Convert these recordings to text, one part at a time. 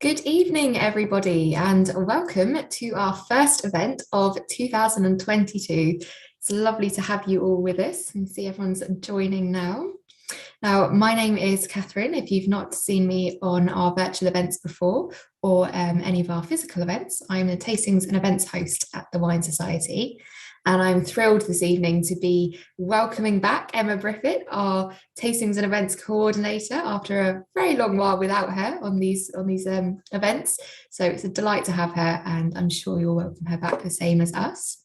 Good evening, everybody, and welcome to our first event of 2022. It's lovely to have you all with us and see everyone's joining now. Now, my name is Catherine. If you've not seen me on our virtual events before or any of our physical events, I'm a tastings and events host at the Wine Society. And I'm thrilled this evening to be welcoming back Emma Briffett, our tastings and events coordinator, after a very long while without her on these events. So it's a delight to have her, and I'm sure you'll welcome her back the same as us.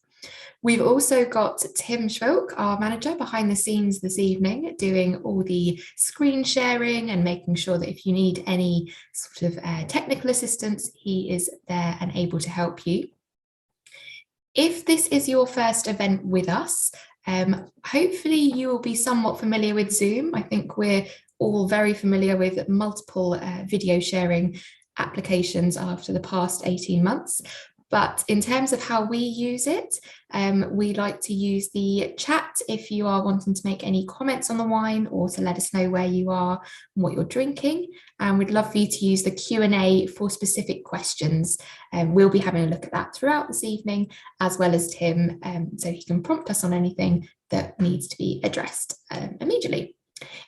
We've also got Tim Schwilk, our manager, behind the scenes this evening, doing all the screen sharing and making sure that if you need any sort of technical assistance, he is there and able to help you. If this is your first event with us, hopefully you will be somewhat familiar with Zoom. I think we're all very familiar with multiple video sharing applications after the past 18 months. But in terms of how we use it, we like to use the chat if you are wanting to make any comments on the wine or to let us know where you are and what you're drinking. And we'd love for you to use the Q&A for specific questions. We'll be having a look at that throughout this evening, as well as Tim, so he can prompt us on anything that needs to be addressed immediately.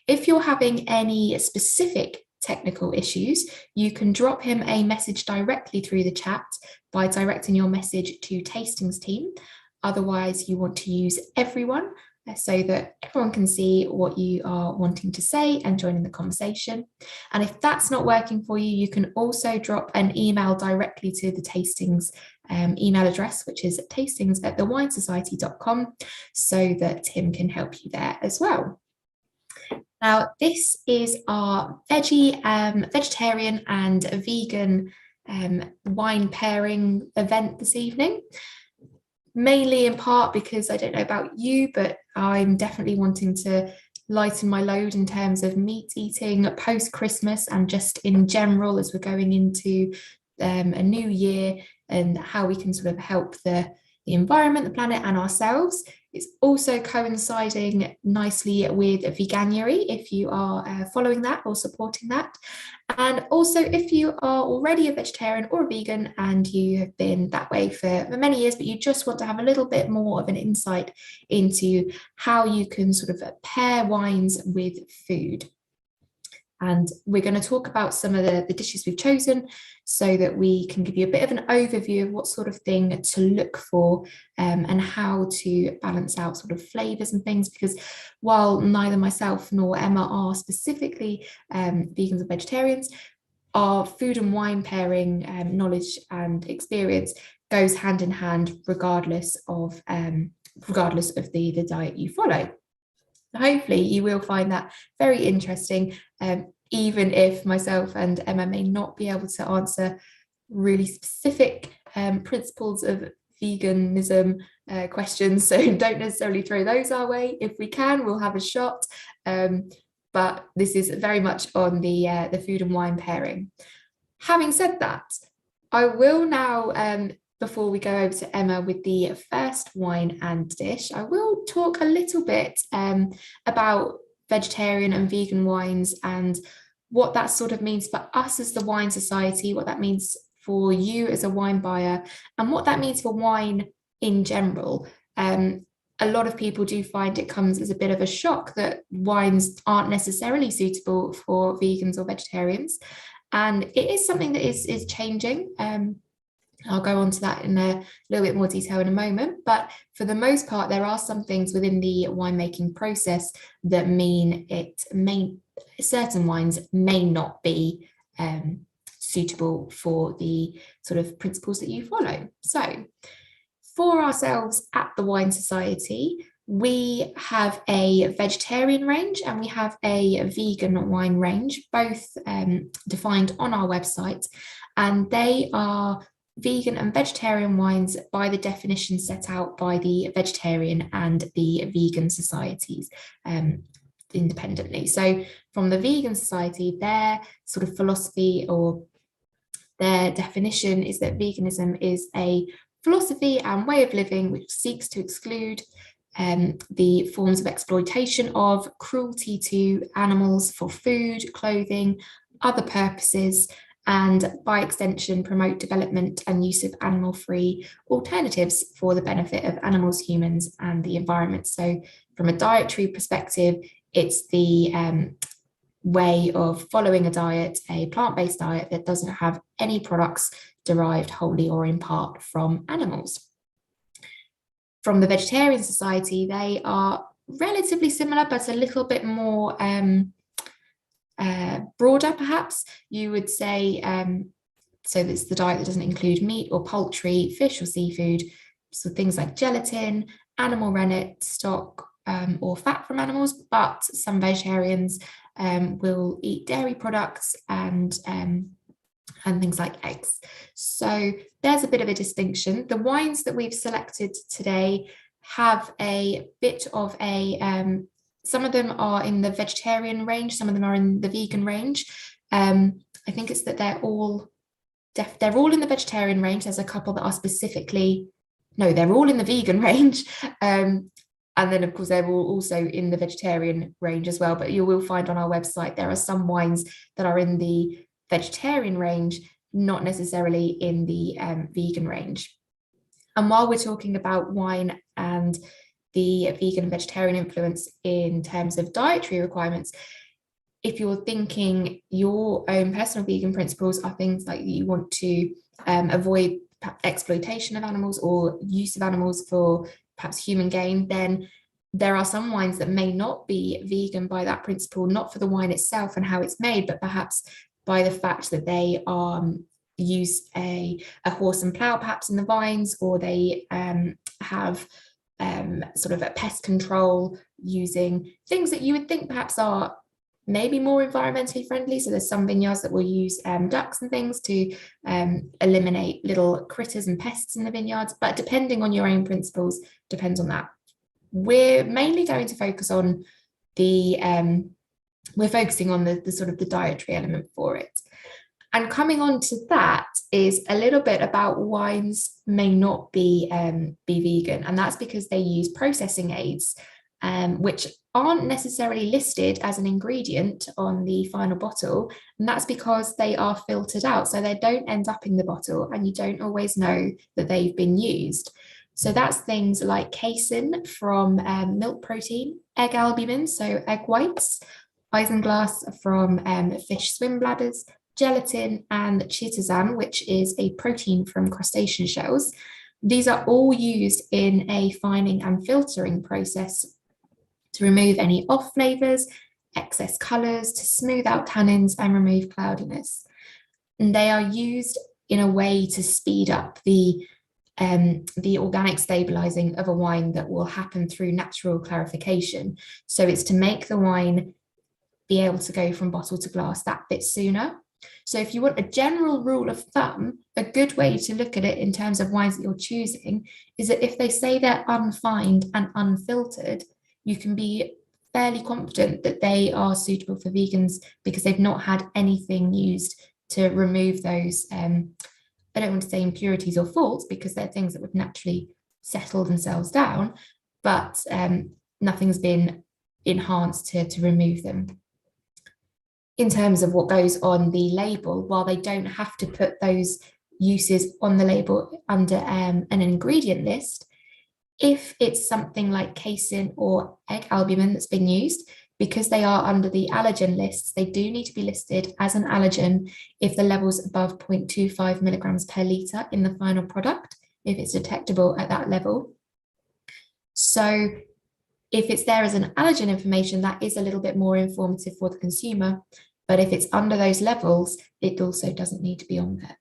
If you're having any specific technical issues, you can drop him a message directly through the chat by directing your message to Tastings team. Otherwise, you want to use everyone so that everyone can see what you are wanting to say and join in the conversation. And if that's not working for you, you can also drop an email directly to the Tastings email address, which is tastings@thewinesociety.com, so that Tim can help you there as well. Now, this is our vegetarian and vegan wine pairing event this evening, mainly in part because I don't know about you, but I'm definitely wanting to lighten my load in terms of meat eating post-Christmas and just in general as we're going into a new year and how we can sort of help the environment, the planet, and ourselves. It's also coinciding nicely with Veganuary, if you are following that or supporting that. And also, if you are already a vegetarian or a vegan and you have been that way for many years, but you just want to have a little bit more of an insight into how you can sort of pair wines with food. And we're going to talk about some of the dishes we've chosen so that we can give you a bit of an overview of what sort of thing to look for and how to balance out sort of flavours and things. Because while neither myself nor Emma are specifically vegans or vegetarians, our food and wine pairing knowledge and experience goes hand in hand regardless of the diet you follow. Hopefully you will find that very interesting, even if myself and Emma may not be able to answer really specific principles of veganism questions, so don't necessarily throw those our way. If we can, we'll have a shot, but this is very much on the food and wine pairing. Having said that, I will now before we go over to Emma with the first wine and dish, I will talk a little bit about vegetarian and vegan wines and what that sort of means for us as the Wine Society, what that means for you as a wine buyer, and what that means for wine in general. A lot of people do find it comes as a bit of a shock that wines aren't necessarily suitable for vegans or vegetarians. And it is something that is changing. I'll go on to that in a little bit more detail in a moment, but for the most part, there are some things within the winemaking process that mean certain wines may not be suitable for the sort of principles that you follow. So for ourselves at the Wine Society, we have a vegetarian range and we have a vegan wine range, both defined on our website, and they are vegan and vegetarian wines by the definition set out by the vegetarian and the vegan societies independently. So from the Vegan Society, their sort of philosophy or their definition is that veganism is a philosophy and way of living which seeks to exclude the forms of exploitation of cruelty to animals for food, clothing, other purposes, and by extension promote development and use of animal-free alternatives for the benefit of animals, humans, and the environment. So from a dietary perspective, it's the way of following a diet, a plant-based diet that doesn't have any products derived wholly or in part from animals. From the Vegetarian Society, they are relatively similar, but a little bit more broader, perhaps. You would say, so it's the diet that doesn't include meat or poultry, fish or seafood, so things like gelatin, animal rennet, stock, or fat from animals, but some vegetarians will eat dairy products and things like eggs. So there's a bit of a distinction. The wines that we've selected today have a bit of a, some of them are in the vegetarian range, some of them are in the vegan range. I think it's that they're all in the vegetarian range. There's a couple that are specifically, no, they're all in the vegan range. And then, of course, they're all also in the vegetarian range as well. But you will find on our website, there are some wines that are in the vegetarian range, not necessarily in the vegan range. And while we're talking about wine and the vegan and vegetarian influence in terms of dietary requirements, if you're thinking your own personal vegan principles are things like you want to avoid exploitation of animals or use of animals for perhaps human gain, then there are some wines that may not be vegan by that principle, not for the wine itself and how it's made, but perhaps by the fact that they use a horse and plough perhaps in the vines, or they have sort of a pest control using things that you would think perhaps are maybe more environmentally friendly. So there's some vineyards that will use ducks and things to eliminate little critters and pests in the vineyards, but depending on your own principles, depends on that. We're mainly going to focus on we're focusing on the sort of the dietary element for it. And coming on to that is a little bit about wines may not be vegan, and that's because they use processing aids, which aren't necessarily listed as an ingredient on the final bottle, and that's because they are filtered out, so they don't end up in the bottle, and you don't always know that they've been used. So that's things like casein from milk protein, egg albumin, so egg whites, isinglass from fish swim bladders, gelatin, and chitosan, which is a protein from crustacean shells. These are all used in a fining and filtering process to remove any off flavors, excess colors, to smooth out tannins and remove cloudiness. And they are used in a way to speed up the organic stabilizing of a wine that will happen through natural clarification. So it's to make the wine be able to go from bottle to glass that bit sooner. So if you want a general rule of thumb, a good way to look at it in terms of wines that you're choosing is that if they say they're unfined and unfiltered, you can be fairly confident that they are suitable for vegans because they've not had anything used to remove those, I don't want to say impurities or faults because they're things that would naturally settle themselves down, but nothing's been enhanced to remove them. In terms of what goes on the label, while they don't have to put those uses on the label under an ingredient list, if it's something like casein or egg albumin that's been used, because they are under the allergen lists, they do need to be listed as an allergen if the level's above 0.25 milligrams per litre in the final product, if it's detectable at that level. So if it's there as an allergen information, that is a little bit more informative for the consumer. But if it's under those levels, it also doesn't need to be on there.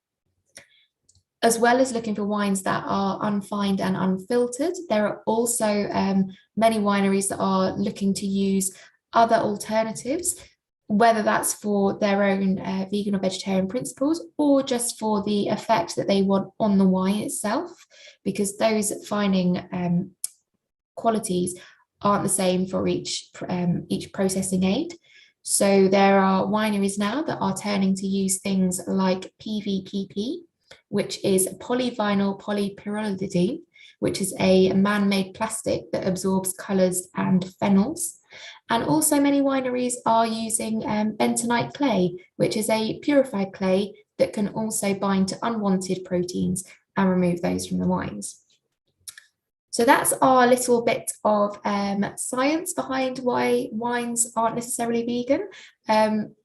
As well as looking for wines that are unfined and unfiltered, there are also many wineries that are looking to use other alternatives, whether that's for their own vegan or vegetarian principles or just for the effect that they want on the wine itself, because those fining qualities aren't the same for each processing aid. So there are wineries now that are turning to use things like PVPP, which is polyvinyl polypyrrolidine, which is a man-made plastic that absorbs colours and phenols. And also many wineries are using bentonite clay, which is a purified clay that can also bind to unwanted proteins and remove those from the wines. So that's our little bit of science behind why wines aren't necessarily vegan.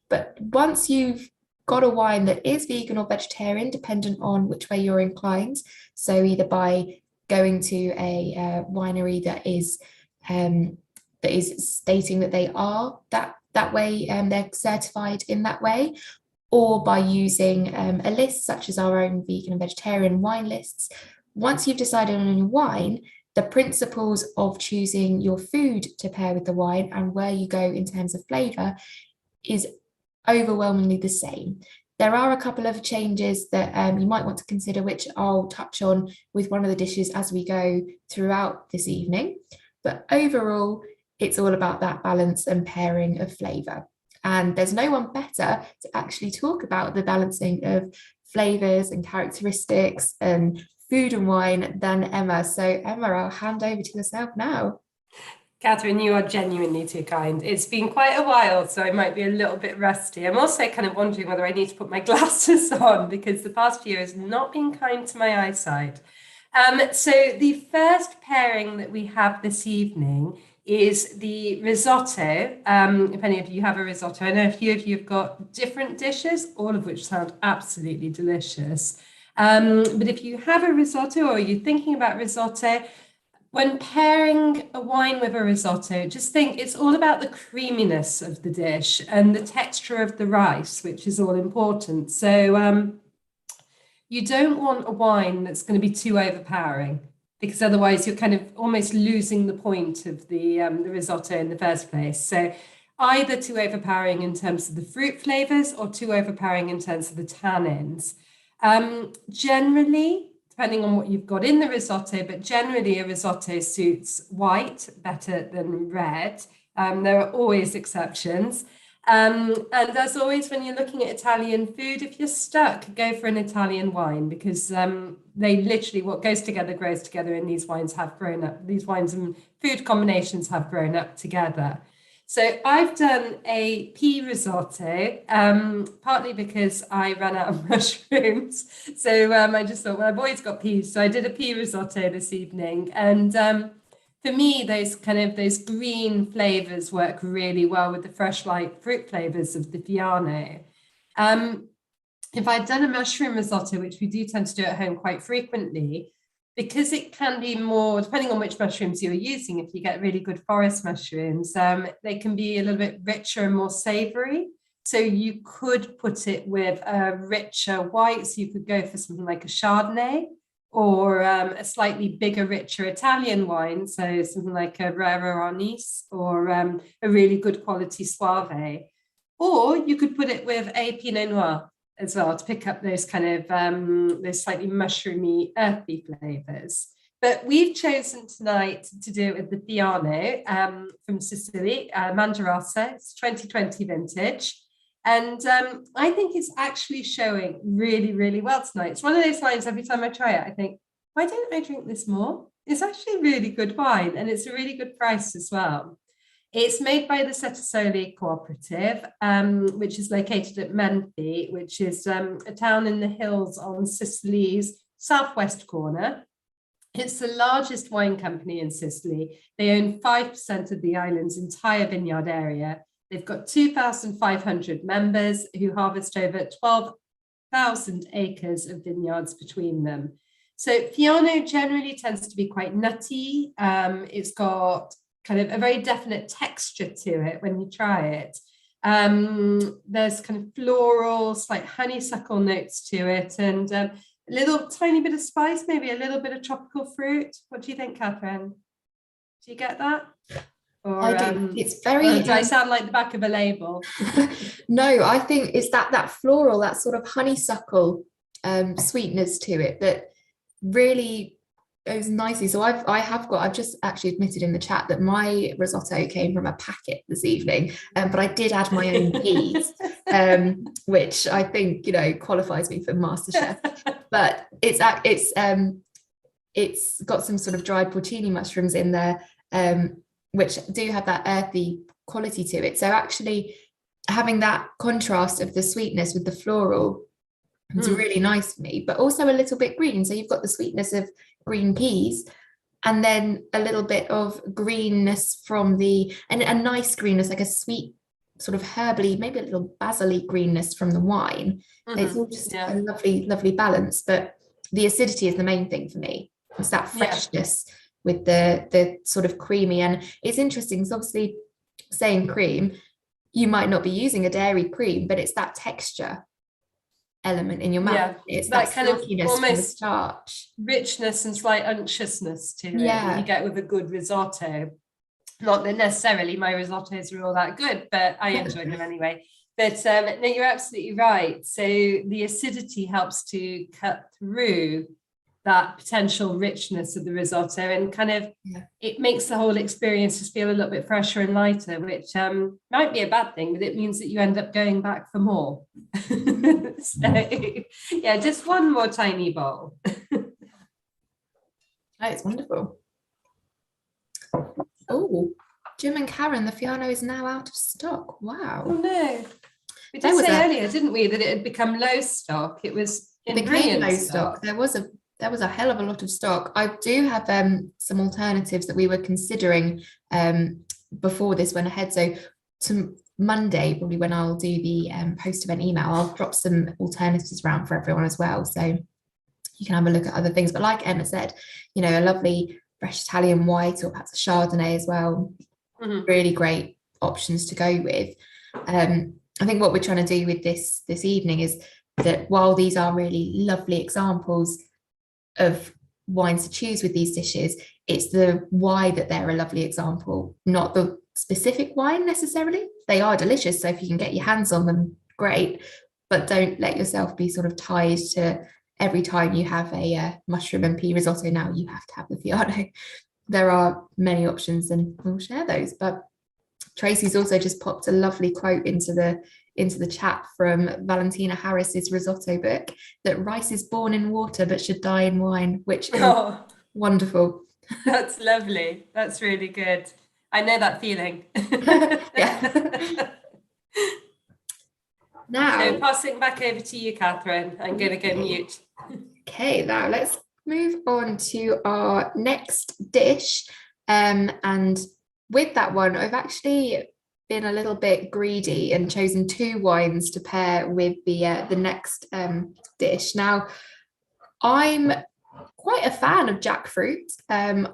But once you've got a wine that is vegan or vegetarian, dependent on which way you're inclined, so either by going to a winery that is stating that they are that way, they're certified in that way, or by using a list such as our own vegan and vegetarian wine lists. Once you've decided on your wine, the principles of choosing your food to pair with the wine and where you go in terms of flavour is overwhelmingly the same. There are a couple of changes that you might want to consider, which I'll touch on with one of the dishes as we go throughout this evening. But overall, it's all about that balance and pairing of flavour. And there's no one better to actually talk about the balancing of flavours and characteristics and food and wine than Emma. So Emma, I'll hand over to yourself now. Catherine, you are genuinely too kind. It's been quite a while, so I might be a little bit rusty. I'm also kind of wondering whether I need to put my glasses on because the past year has not been kind to my eyesight. So the first pairing that we have this evening is the risotto. If any of you have a risotto, I know a few of you have got different dishes, all of which sound absolutely delicious. But if you have a risotto or you're thinking about risotto, when pairing a wine with a risotto, just think it's all about the creaminess of the dish and the texture of the rice, which is all important. So you don't want a wine that's going to be too overpowering, because otherwise you're kind of almost losing the point of the risotto in the first place. So either too overpowering in terms of the fruit flavors or too overpowering in terms of the tannins. Generally, depending on what you've got in the risotto, but generally a risotto suits white better than red. There are always exceptions. And as always, when you're looking at Italian food, if you're stuck, go for an Italian wine, because they literally, what goes together grows together, and these wines have grown up. These wines and food combinations have grown up together. So I've done a pea risotto, partly because I ran out of mushrooms. So I just thought, well, I've always got peas. So I did a pea risotto this evening. And for me, those green flavors work really well with the fresh, light fruit flavors of the Fiano. If I'd done a mushroom risotto, which we do tend to do at home quite frequently, because it can be more, depending on which mushrooms you're using, if you get really good forest mushrooms, they can be a little bit richer and more savory. So you could put it with a richer white. So you could go for something like a Chardonnay, or a slightly bigger, richer Italian wine. So something like a Rero Anise, or a really good quality Soave. Or you could put it with a Pinot Noir as well, to pick up those kind of those slightly mushroomy, earthy flavors. But we've chosen tonight to do it with the Fiano from Sicily, Mangiarossa. It's 2020 vintage. And I think it's actually showing really, really well tonight. It's one of those wines, every time I try it, I think, why don't I drink this more? It's actually really good wine, and it's a really good price as well. It's made by the Settisoli Cooperative, which is located at Menfi, which is a town in the hills on Sicily's southwest corner. It's the largest wine company in Sicily. They own 5% of the island's entire vineyard area. They've got 2,500 members who harvest over 12,000 acres of vineyards between them. So Fiano generally tends to be quite nutty. It's got kind of a very definite texture to it when you try it. There's kind of floral, slight honeysuckle notes to it, and a little tiny bit of spice, maybe a little bit of tropical fruit. What do you think, Catherine? Do you get that? Or, I do. It's very. Do I sound like the back of a label? No, I think it's that floral, that sort of honeysuckle sweetness to it that really goes nicely. So I've just actually admitted in the chat that my risotto came from a packet this evening, but I did add my own peas, which I think qualifies me for MasterChef. But it's got some sort of dried porcini mushrooms in there, which do have that earthy quality to it. So actually having that contrast of the sweetness with the floral It's really nice for me, but also a little bit green. So you've got the sweetness of green peas, and then a little bit of greenness from and a nice greenness, like a sweet sort of herbally, maybe a little basil-y greenness from the wine. It's all just a lovely, lovely balance. But the acidity is the main thing for me. It's that freshness with the sort of creamy. And it's interesting because obviously saying cream, you might not be using a dairy cream, but it's that texture element in your mouth. It's that kind of silkiness from the starch, richness and slight unctuousness to it that you Yeah. get with a good risotto. Not that necessarily my risottos are all that good, but I enjoy them anyway. But no, you're absolutely right. So the acidity helps to cut through that potential richness of the risotto, and kind of it makes the whole experience just feel a little bit fresher and lighter, which might be a bad thing, but it means that you end up going back for more. So yeah, just one more tiny bowl. Oh, it's wonderful. Oh, Jim and Karen, the Fiano is now out of stock. Wow. Oh no. We did say earlier, didn't we, that it had become low stock? It was in brilliant low stock. There was a hell of a lot of stock. I do have some alternatives that we were considering before this went ahead. So to Monday, probably when I'll do the post-event email, I'll drop some alternatives around for everyone as well. So you can have a look at other things. But like Emma said, you know, a lovely fresh Italian white or perhaps a Chardonnay as well. Really great options to go with. I think what we're trying to do with this evening is that while these are really lovely examples of wines to choose with these dishes, it's the why that they're a lovely example, not the specific wine necessarily. They are delicious, so if you can get your hands on them, great, but don't let yourself be sort of tied to every time you have a mushroom and pea risotto, now you have to have the Fiano. There are many options and we'll share those. But Tracy's also just popped a lovely quote into the chat from Valentina Harris's risotto book, that rice is born in water but should die in wine, which is wonderful. That's lovely. That's really good. I know that feeling. Yeah. Now, so passing back over to you, Catherine. I'm going to go mute. Okay, now let's move on to our next dish. And with that one, I've actually been a little bit greedy and chosen two wines to pair with the next dish. Now, I'm quite a fan of jackfruit.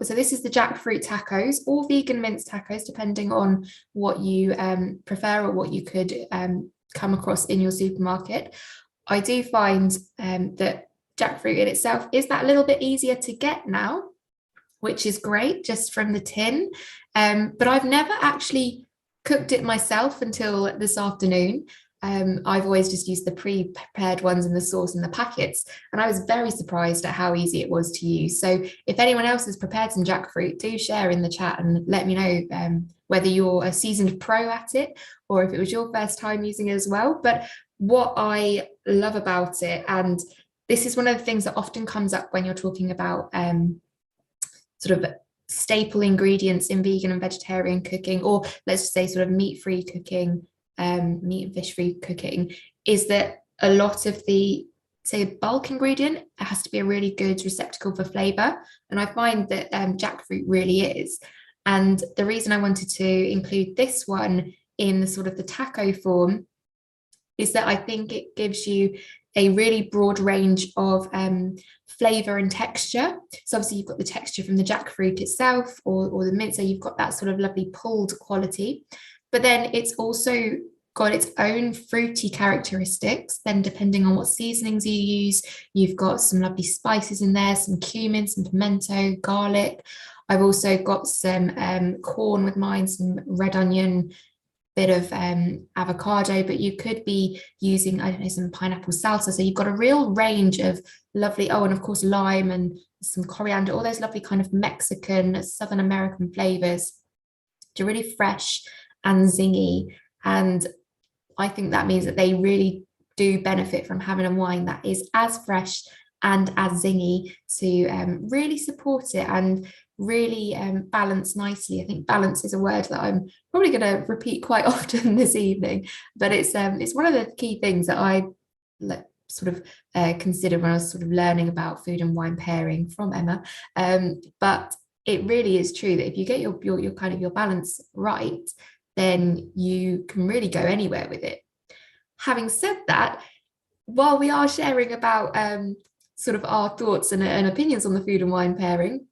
So this is the jackfruit tacos, or vegan minced tacos, depending on what you prefer or what you could come across in your supermarket. I do find that jackfruit in itself is that little bit easier to get now, which is great just from the tin. But I've never actually cooked it myself until this afternoon. I've always just used the pre-prepared ones in the sauce in the packets, and I was very surprised at how easy it was to use. So if anyone else has prepared some jackfruit, do share in the chat and let me know whether you're a seasoned pro at it or if it was your first time using it as well. But what I love about it, and this is one of the things that often comes up when you're talking about sort of staple ingredients in vegan and vegetarian cooking, or let's just say sort of meat-free cooking, meat and fish-free cooking, is that a lot of the, say, bulk ingredient has to be a really good receptacle for flavor. And I find that jackfruit really is. And the reason I wanted to include this one in the sort of the taco form is that I think it gives you a really broad range of flavor and texture. So obviously you've got the texture from the jackfruit itself or the mint, so you've got that sort of lovely pulled quality. But then it's also got its own fruity characteristics. Then depending on what seasonings you use, you've got some lovely spices in there, some cumin, some pimento, garlic. I've also got some corn with mine, some red onion, bit of avocado, but you could be using, I don't know, some pineapple salsa. So you've got a real range of lovely, oh, and of course lime and some coriander, all those lovely kind of Mexican, Southern American flavors, which are really fresh and zingy. And I think that means that they really do benefit from having a wine that is as fresh and as zingy to really support it and really balance nicely. I think balance is a word that I'm probably going to repeat quite often this evening, but it's one of the key things that I sort of considered when I was sort of learning about food and wine pairing from Emma. But it really is true that if you get your kind of your balance right, then you can really go anywhere with it. Having said that, while we are sharing about sort of our thoughts and opinions on the food and wine pairing,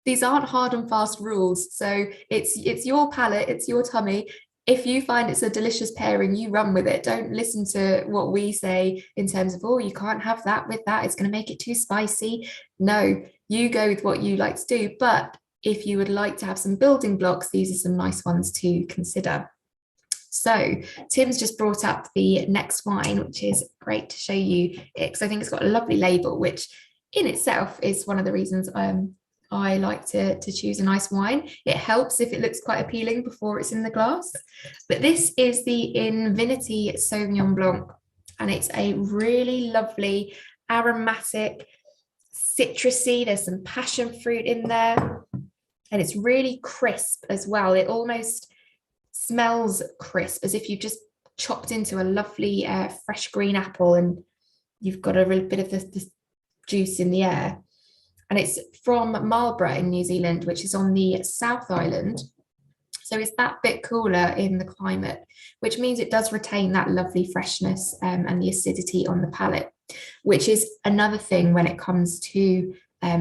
these aren't hard and fast rules. So it's your palate, it's your tummy. If you find it's a delicious pairing, you run with it. Don't listen to what we say in terms of, oh, you can't have that with that, it's going to make it too spicy. No, you go with what you like to do. But if you would like to have some building blocks, these are some nice ones to consider. So Tim's just brought up the next wine, which is great to show you it, because I think it's got a lovely label, which in itself is one of the reasons I like to choose a nice wine. It helps if it looks quite appealing before it's in the glass. But this is the Invinity Sauvignon Blanc, and it's a really lovely, aromatic, citrusy. There's some passion fruit in there, and it's really crisp as well. It almost smells crisp, as if you've just chopped into a lovely fresh green apple and you've got a real bit of this juice in the air. And it's from Marlborough in New Zealand, which is on the South Island. So it's that bit cooler in the climate, which means it does retain that lovely freshness and the acidity on the palate, which is another thing when it comes to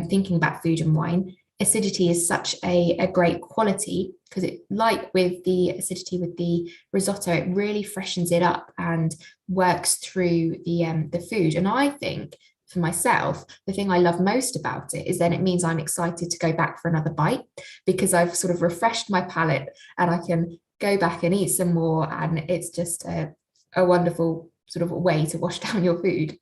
thinking about food and wine. Acidity is such a great quality, because it, like with the acidity with the risotto, it really freshens it up and works through the food. And I think for myself, the thing I love most about it is then it means I'm excited to go back for another bite, because I've sort of refreshed my palate and I can go back and eat some more. And it's just a wonderful sort of way to wash down your food.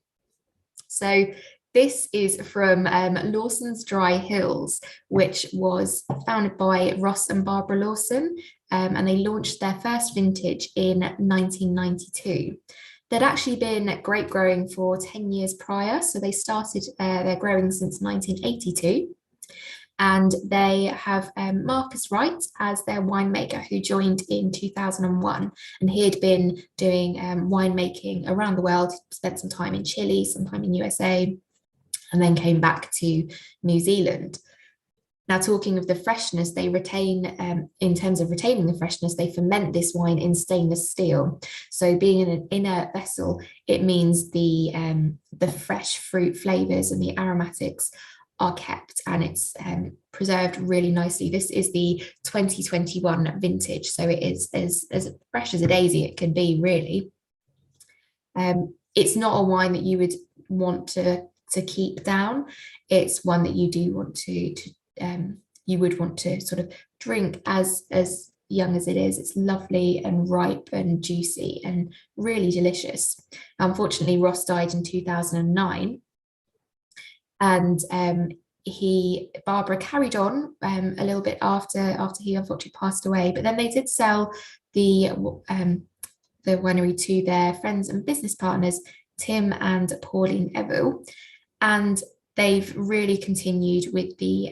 So this is from Lawson's Dry Hills, which was founded by Ross and Barbara Lawson, and they launched their first vintage in 1992. They'd actually been grape growing for 10 years prior, so they started their growing since 1982. And they have Marcus Wright as their winemaker, who joined in 2001. And he had been doing winemaking around the world, spent some time in Chile, some time in USA, and then came back to New Zealand. Now, talking of the freshness, they retain, in terms of retaining the freshness, they ferment this wine in stainless steel. So being in an inert vessel, it means the fresh fruit flavors and the aromatics are kept, and it's preserved really nicely. This is the 2021 vintage, so it is as fresh as a daisy it can be, really. It's not a wine that you would want to keep down. It's one that you do want to you would want to sort of drink as young as it is. It's lovely and ripe and juicy and really delicious. Unfortunately, Ross died in 2009, and Barbara carried on a little bit after he unfortunately passed away. But then they did sell the winery to their friends and business partners, Tim and Pauline Eville, and they've really continued with the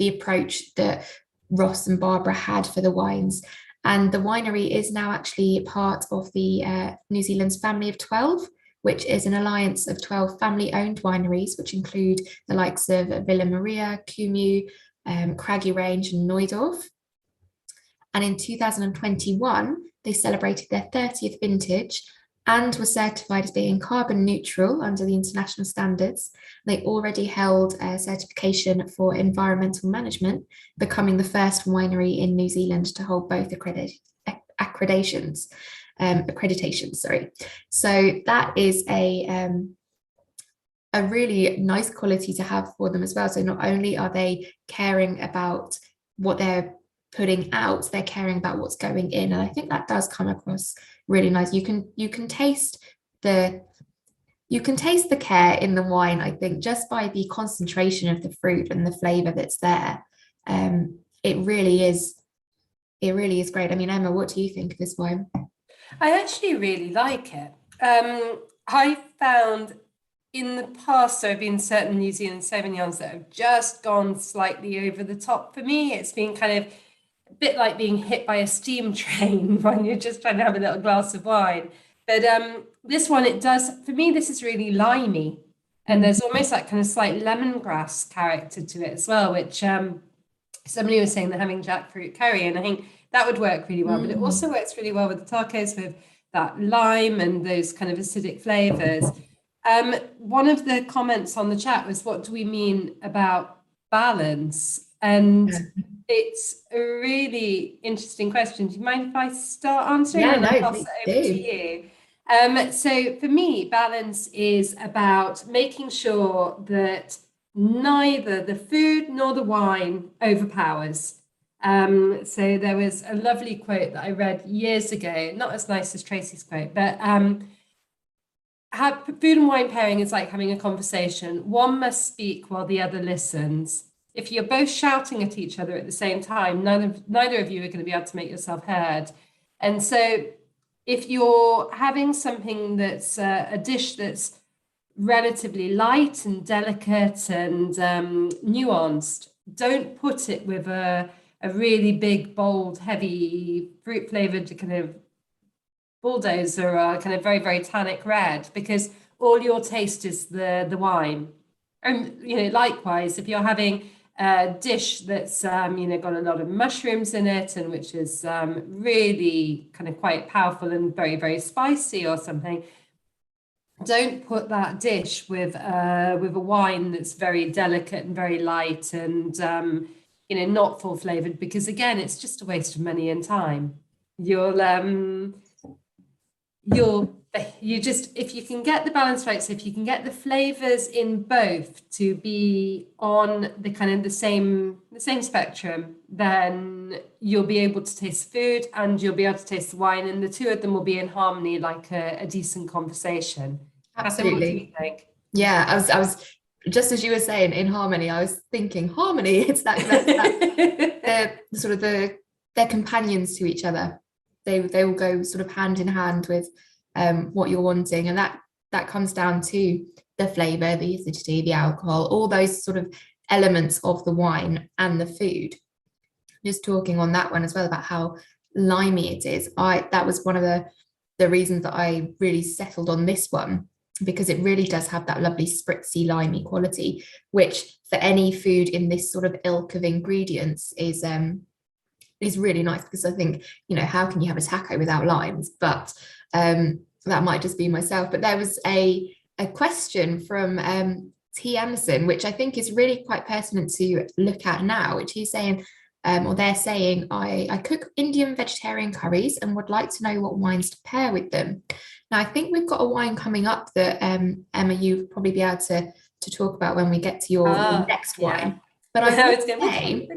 approach that Ross and Barbara had for the wines. And the winery is now actually part of the New Zealand's Family of 12, which is an alliance of 12 family-owned wineries, which include the likes of Villa Maria, Cumu, Craggy Range, and Neudorf. And in 2021, they celebrated their 30th vintage and were certified as being carbon neutral under the international standards. They already held a certification for environmental management, becoming the first winery in New Zealand to hold both accreditations. So that is a really nice quality to have for them as well. So not only are they caring about what they're putting out, they're caring about what's going in, and I think that does come across really nice. You can taste the care in the wine, I think, just by the concentration of the fruit and the flavor that's there. It really is great. I mean, Emma, what do you think of this wine? I actually really like it. I found in the past there have been certain New Zealand Sauvignons that have just gone slightly over the top for me. It's been kind of a bit like being hit by a steam train when you're just trying to have a little glass of wine. But this one, it does, for me, this is really limey. And there's almost that kind of slight lemongrass character to it as well, which somebody was saying they're having jackfruit curry, and I think that would work really well. But it also works really well with the tacos, with that lime and those kind of acidic flavors. One of the comments on the chat was, what do we mean about balance? And it's a really interesting question. Do you mind if I start answering? Yeah, and no, I'll pass it over to you. So for me, balance is about making sure that neither the food nor the wine overpowers. So there was a lovely quote that I read years ago, not as nice as Tracy's quote, but food and wine pairing is like having a conversation. One must speak while the other listens. If you're both shouting at each other at the same time, neither of you are going to be able to make yourself heard. And so if you're having something that's a dish that's relatively light and delicate and nuanced, don't put it with a really big, bold, heavy, fruit flavored kind of bulldozer or a kind of very, very tannic red, because all you'll taste is the wine. And, you know, likewise, if you're having a dish that's, you know, got a lot of mushrooms in it and which is really kind of quite powerful and very, very spicy or something, don't put that dish with a wine that's very delicate and very light and, you know, not full flavored, because again, it's just a waste of money and time. You just, if you can get the balance right, so if you can get the flavors in both to be on the kind of the same spectrum, then you'll be able to taste food and you'll be able to taste the wine, and the two of them will be in harmony, like a decent conversation. Absolutely. What do you think? Yeah, I was just as you were saying, in harmony, I was thinking harmony. It's that they're sort of they're companions to each other. They will go sort of hand in hand with what you're wanting, and that comes down to the flavor, the acidity, the alcohol, all those sort of elements of the wine and the food. Just talking on that one as well about how limey it is. That was one of the reasons that I really settled on this one, because it really does have that lovely spritzy limey quality, which for any food in this sort of ilk of ingredients is really nice, because I think, you know, how can you have a taco without limes? But that might just be myself. But there was a question from T. Emerson, which I think is really quite pertinent to look at now, which he's saying, or they're saying, I cook Indian vegetarian curries and would like to know what wines to pair with them. Now, I think we've got a wine coming up that, Emma, you'll probably be able to talk about when we get to your next wine. But I would say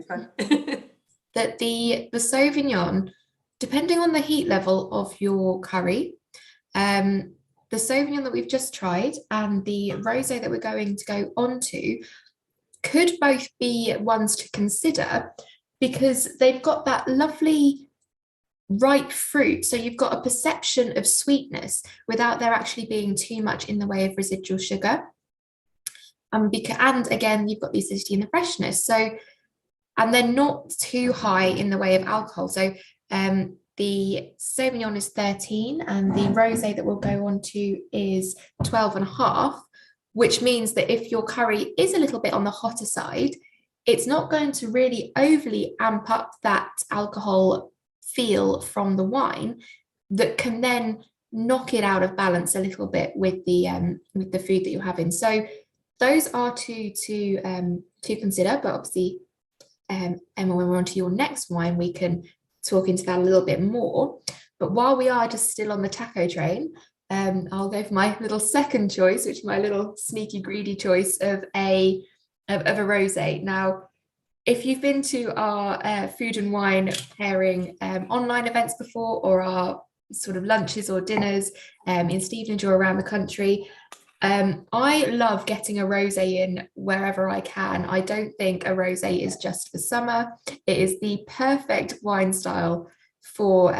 that the Sauvignon, depending on the heat level of your curry, the Sauvignon that we've just tried and the rosé that we're going to go on to could both be ones to consider, because they've got that lovely ripe fruit. So you've got a perception of sweetness without there actually being too much in the way of residual sugar. And again, you've got the acidity and the freshness. So, and they're not too high in the way of alcohol. So the Sauvignon is 13 and the rosé that we'll go on to is 12.5, which means that if your curry is a little bit on the hotter side, it's not going to really overly amp up that alcohol feel from the wine that can then knock it out of balance a little bit with the food that you're having. So those are two to consider, but obviously, Emma, when we're on to your next wine, we can talk into that a little bit more. But while we are just still on the taco train, I'll go for my little second choice, which is my little sneaky greedy choice of a rosé. Now, if you've been to our food and wine pairing online events before, or our sort of lunches or dinners in Stevenage or around the country, I love getting a rosé in wherever I can. I don't think a rosé is just for summer. It is the perfect wine style for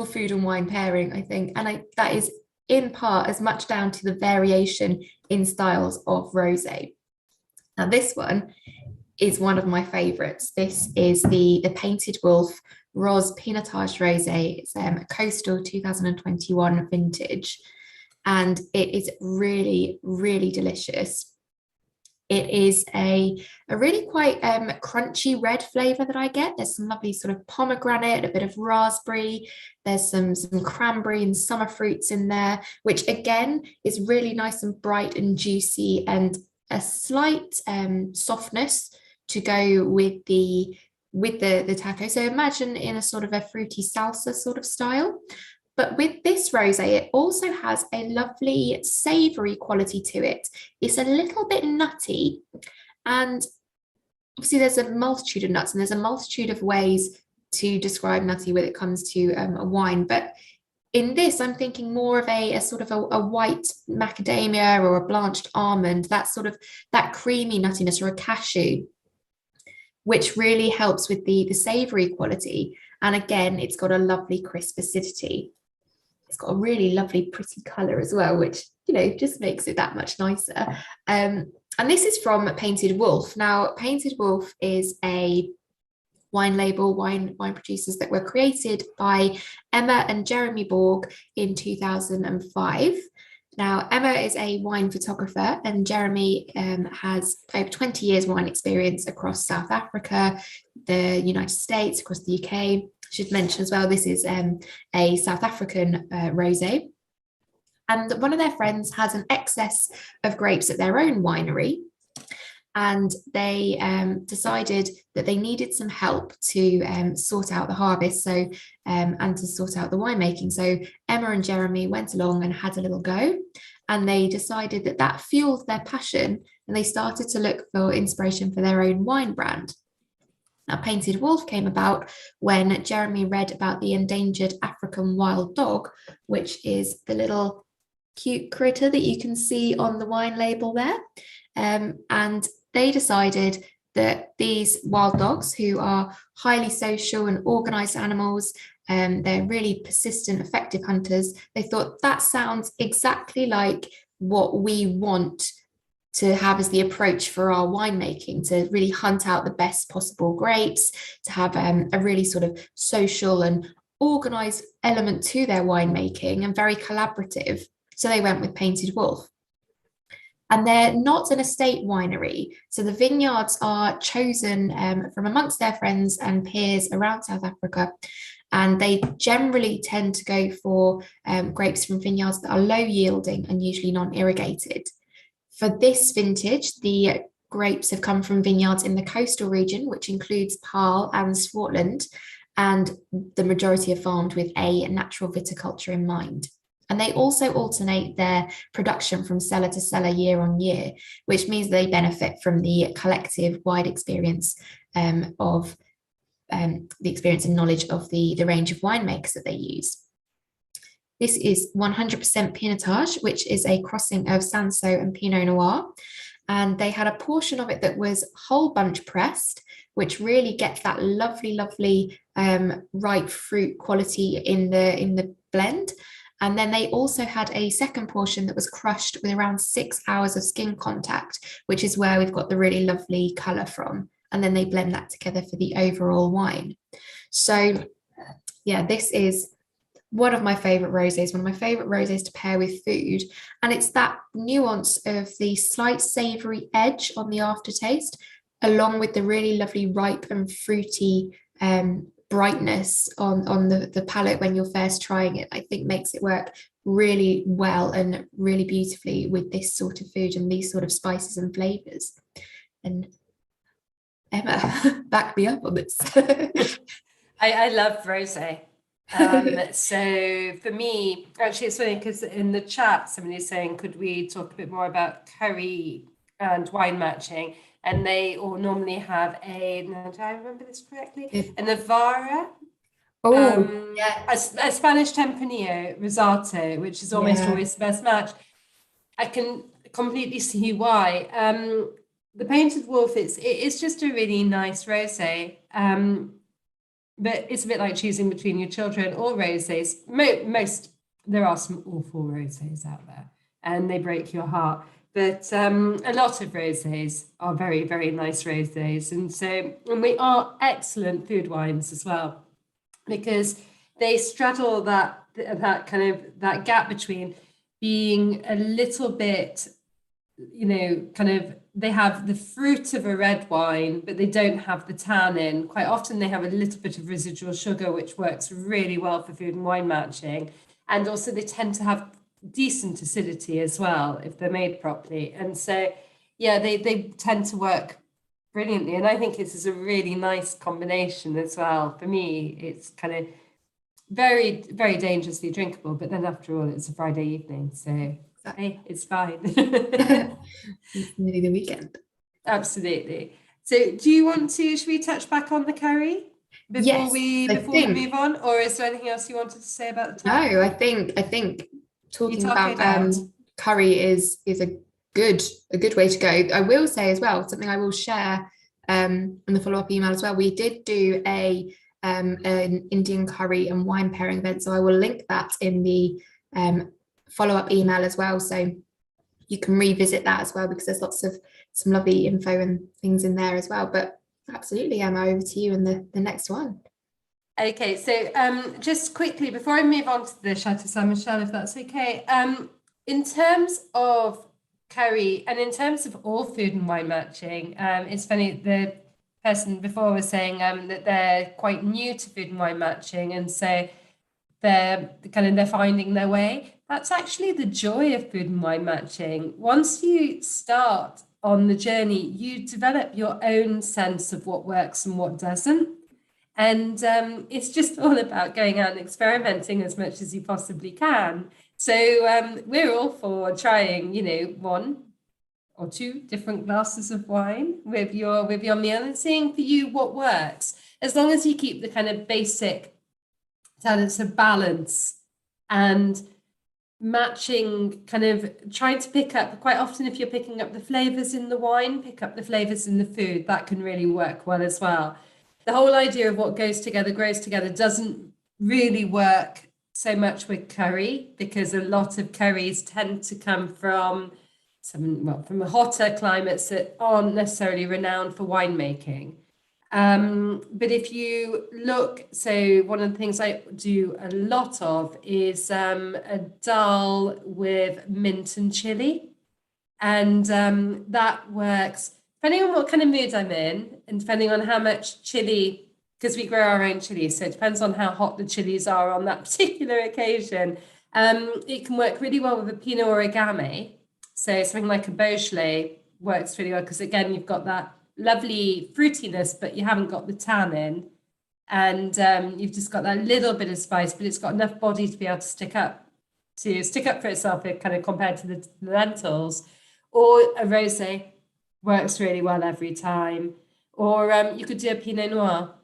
food and wine pairing, I think. And that is in part as much down to the variation in styles of rosé. Now, this one is one of my favorites. This is the Painted Wolf Ros Pinotage Rosé. It's a coastal 2021 vintage, and it is really, really delicious. It is a really quite crunchy red flavor that I get. There's some lovely sort of pomegranate, a bit of raspberry. There's some cranberry and summer fruits in there, which again is really nice and bright and juicy, and a slight softness to go with the taco. So imagine in a sort of a fruity salsa sort of style. But with this rosé, it also has a lovely savoury quality to it. It's a little bit nutty, and obviously there's a multitude of nuts, and there's a multitude of ways to describe nutty when it comes to a wine. But in this, I'm thinking more of a sort of a white macadamia or a blanched almond, that creamy nuttiness, or a cashew, which really helps with the savoury quality. And again, it's got a lovely crisp acidity. It's got a really lovely, pretty colour as well, which, just makes it that much nicer. And this is from Painted Wolf. Now, Painted Wolf is a wine label, wine producers that were created by Emma and Jeremy Borg in 2005. Now, Emma is a wine photographer, and Jeremy has over 20 years wine experience across South Africa, the United States, across the UK. Should mention as well, this is a South African rosé. And one of their friends has an excess of grapes at their own winery, and they decided that they needed some help to sort out the harvest, and to sort out the winemaking. So Emma and Jeremy went along and had a little go, and they decided that fueled their passion, and they started to look for inspiration for their own wine brand. Now, Painted Wolf came about when Jeremy read about the endangered African wild dog, which is the little cute critter that you can see on the wine label there. And they decided that these wild dogs, who are highly social and organized animals, they're really persistent, effective hunters, they thought that sounds exactly like what we want to have as the approach for our winemaking, to really hunt out the best possible grapes, to have a really sort of social and organized element to their winemaking, and very collaborative. So they went with Painted Wolf. And they're not an estate winery. So the vineyards are chosen from amongst their friends and peers around South Africa. And they generally tend to go for grapes from vineyards that are low yielding and usually non-irrigated. For this vintage, the grapes have come from vineyards in the coastal region, which includes Paarl and Swartland, and the majority are farmed with a natural viticulture in mind. And they also alternate their production from cellar to cellar year on year, which means they benefit from the collective wide experience of the experience and knowledge of the range of winemakers that they use. This is 100% Pinotage, which is a crossing of Sanso and Pinot Noir. And they had a portion of it that was whole bunch pressed, which really gets that lovely, lovely ripe fruit quality in the blend. And then they also had a second portion that was crushed with around 6 hours of skin contact, which is where we've got the really lovely colour from. And then they blend that together for the overall wine. So yeah, this is one of my favourite rosés to pair with food. And it's that nuance of the slight savoury edge on the aftertaste, along with the really lovely ripe and fruity brightness on the palate when you're first trying it. I think makes it work really well and really beautifully with this sort of food and these sort of spices and flavours. And Emma, back me up on this. I love rosé. So for me, actually, it's funny because in the chat, somebody's saying, could we talk a bit more about curry and wine matching? And they all normally have now, do I remember this correctly? A Navarra. A Spanish Tempranillo Risotto, which is almost always the best match. I can completely see why. The Painted Wolf, it's just a really nice rosé. But it's a bit like choosing between your children or rosés. There are some awful rosés out there, and they break your heart. But a lot of rosés are very, very nice rosés, and we are excellent food wines as well. because they straddle that kind of that gap between being a little bit, kind of, they have the fruit of a red wine, but they don't have the tannin. Quite often they have a little bit of residual sugar, which works really well for food and wine matching. And also they tend to have decent acidity as well, if they're made properly. And so, yeah, they tend to work brilliantly. And I think this is a really nice combination as well. For me, it's kind of very, very dangerously drinkable, but then after all, it's a Friday evening, so hey, it's fine. It's nearly the weekend. Absolutely. So should we touch back on the curry before Yes, we move on, or is there anything else you wanted to say about the topic? No, I think talking talk about curry is a good way to go. I will say as well, something I will share in the follow-up email as well. We did do an Indian curry and wine pairing event, so I will link that in the follow-up email as well, so you can revisit that as well, because there's lots of some lovely info and things in there as well. But absolutely, Emma, over to you and the next one. Okay, so just quickly before I move on to the Chateau Saint Michel, if that's okay, in terms of curry and in terms of all food and wine matching, it's funny, the person before was saying that they're quite new to food and wine matching, and so they're finding their way. That's actually the joy of food and wine matching. Once you start on the journey, you develop your own sense of what works and what doesn't. And it's just all about going out and experimenting as much as you possibly can. So we're all for trying, one or two different glasses of wine with your meal and seeing for you what works, as long as you keep the kind of basic tenets of balance and matching, kind of trying to pick up, quite often if you're picking up the flavors in the wine, pick up the flavors in the food. That can really work well as well. The whole idea of what goes together grows together doesn't really work so much with curry, because a lot of curries tend to come from from hotter climates that aren't necessarily renowned for winemaking. But if you look, so one of the things I do a lot of is a dal with mint and chili. And that works depending on what kind of mood I'm in, and depending on how much chili, because we grow our own chili, so it depends on how hot the chilies are on that particular occasion. It can work really well with a Pinot or a Gamay. So something like a Beaujolais works really well, because again, you've got that lovely fruitiness, but you haven't got the tannin, and you've just got that little bit of spice, but it's got enough body to be able to stick up for itself, kind of compared to the lentils. Or a rosé works really well every time. Or you could do a Pinot Noir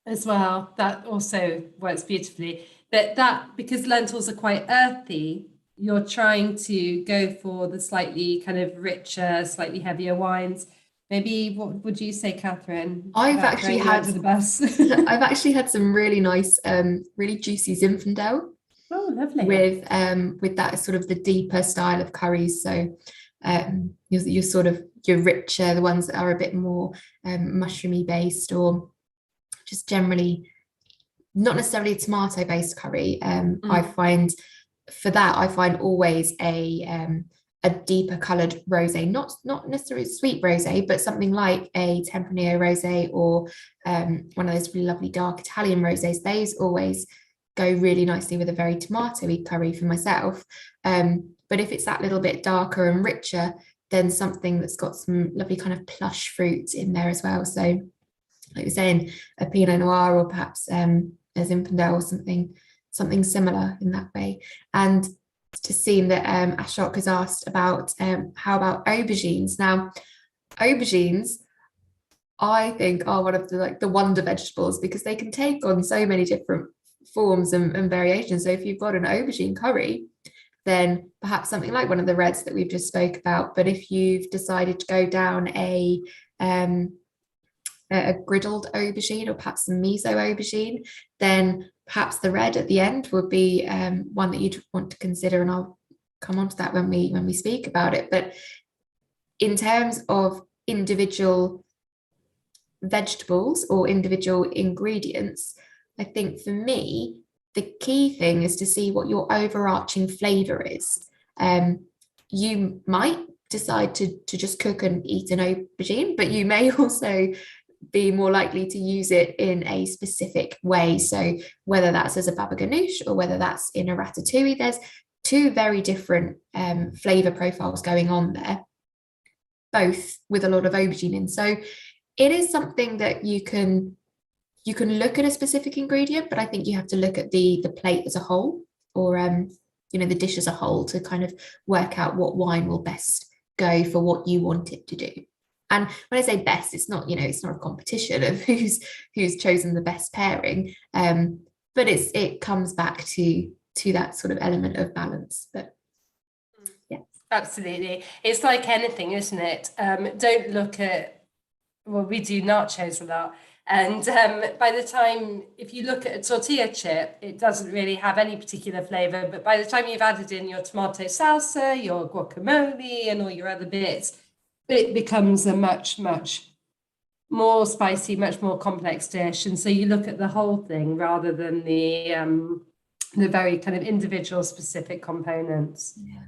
as well. That also works beautifully. But that, because lentils are quite earthy, you're trying to go for the slightly kind of richer, slightly heavier wines. Maybe, what would you say, Catherine? I've actually had the bus. I've actually had some really nice, really juicy Zinfandel. Oh, lovely. With that sort of the deeper style of curries. So you're sort of your richer, the ones that are a bit more mushroomy based, or just generally not necessarily a tomato based curry. I find always a deeper coloured rosé, not necessarily sweet rosé, but something like a Tempranillo rosé, or one of those really lovely dark Italian rosés. Those always go really nicely with a very tomatoey curry for myself. But if it's that little bit darker and richer, then something that's got some lovely kind of plush fruit in there as well. So like you're saying, a Pinot Noir, or perhaps a Zinfandel, or something similar in that way. And to see that Ashok has asked about how about aubergines. Now, aubergines, I think, are one of the wonder vegetables, because they can take on so many different forms and variations. So if you've got an aubergine curry, then perhaps something like one of the reds that we've just spoke about. But if you've decided to go down a griddled aubergine, or perhaps some miso aubergine, then perhaps the red at the end would be one that you'd want to consider, and I'll come on to that when we speak about it. But in terms of individual vegetables or individual ingredients, I think for me, the key thing is to see what your overarching flavor is. You might decide to just cook and eat an aubergine, but you may also be more likely to use it in a specific way. So whether that's as a baba ganoush or whether that's in a ratatouille, there's two very different flavor profiles going on there, both with a lot of aubergine in. So it is something that you can look at a specific ingredient, but I think you have to look at the plate as a whole, or the dish as a whole, to kind of work out what wine will best go for what you want it to do. And when I say best, it's not a competition of who's chosen the best pairing, but it comes back to that sort of element of balance. But yeah, absolutely, it's like anything, isn't it? Don't look at, well, we do nachos a lot, and by the time, if you look at a tortilla chip, it doesn't really have any particular flavor, but by the time you've added in your tomato salsa, your guacamole, and all your other bits, it becomes a much more spicy, much more complex dish. And so you look at the whole thing rather than the very kind of individual specific components. Yeah.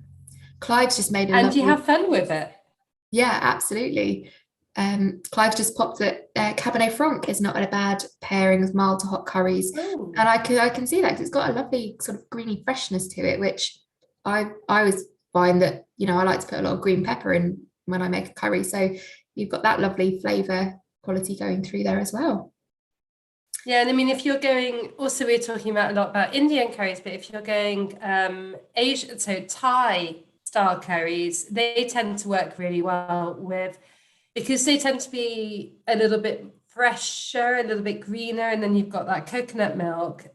Clive's just made and you have fun with it. Yeah, absolutely. Clive's just popped that Cabernet Franc is not a bad pairing with mild to hot curries. Ooh. And I can see that, 'cause it's got a lovely sort of greeny freshness to it, which I always find that I like to put a lot of green pepper in when I make a curry, so you've got that lovely flavor quality going through there as well. Yeah, and I mean, if you're going, also we're talking a lot about Indian curries, but if you're going Asian, so Thai style curries, they tend to work really well because they tend to be a little bit fresher, a little bit greener, and then you've got that coconut milk,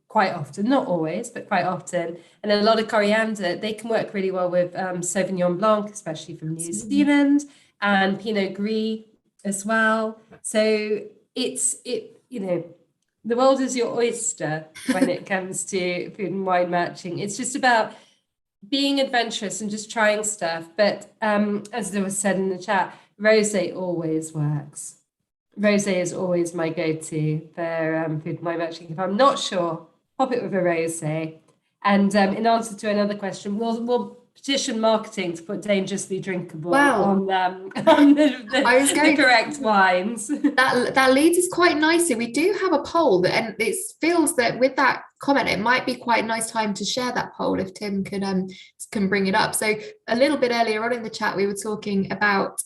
quite often, not always, but quite often, and a lot of coriander. They can work really well with Sauvignon Blanc, especially from New Zealand, and Pinot Gris as well. So the world is your oyster when it comes to food and wine matching. It's just about being adventurous and just trying stuff. But as there was said in the chat, rosé always works. Rosé is always my go-to for food and wine matching. If I'm not sure, pop it with a rosé. And in answer to another question, we'll petition marketing to put dangerously drinkable on the correct wines. That leads us quite nicely. We do have a poll, and it feels that with that comment, it might be quite a nice time to share that poll if Tim can bring it up. So a little bit earlier on in the chat, we were talking about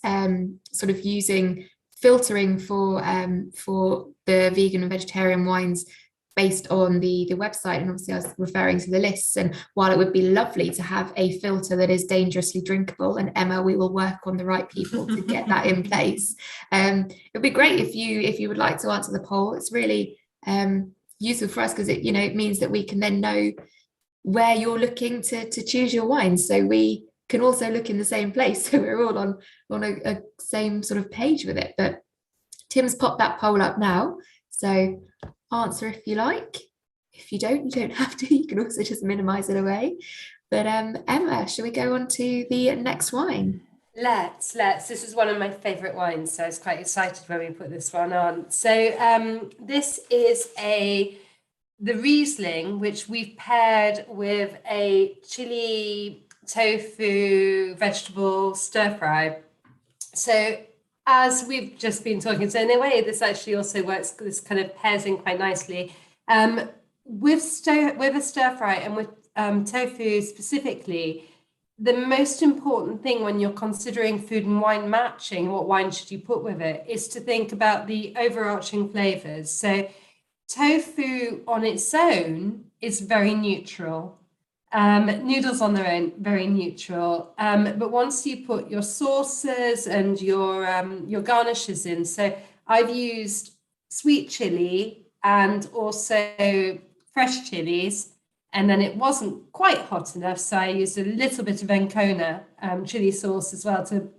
sort of using filtering for the vegan and vegetarian wines based on the website, and obviously I was referring to the lists. And while it would be lovely to have a filter that is dangerously drinkable, and Emma, we will work on the right people to get that in place, it'd be great if you would like to answer the poll. It's really useful for us, because it means that we can then know where you're looking to choose your wines, so we can also look in the same place, so we're all on a same sort of page with it. But Tim's popped that poll up now, so answer if you like. If you don't have to. You can also just minimize it away. But Emma, shall we go on to the next wine? Let's. This is one of my favorite wines, so I was quite excited when we put this one on. So this is the Riesling, which we've paired with a chili tofu vegetable stir fry. So as we've just been talking, so in a way, this actually also works, this kind of pairs in quite nicely. With a stir fry and with tofu specifically, the most important thing when you're considering food and wine matching, what wine should you put with it, is to think about the overarching flavors. So tofu on its own is very neutral. Noodles on their own, very neutral. But once you put your sauces and your garnishes in, so I've used sweet chili and also fresh chilies, and then it wasn't quite hot enough, so I used a little bit of Ancona chili sauce as well, to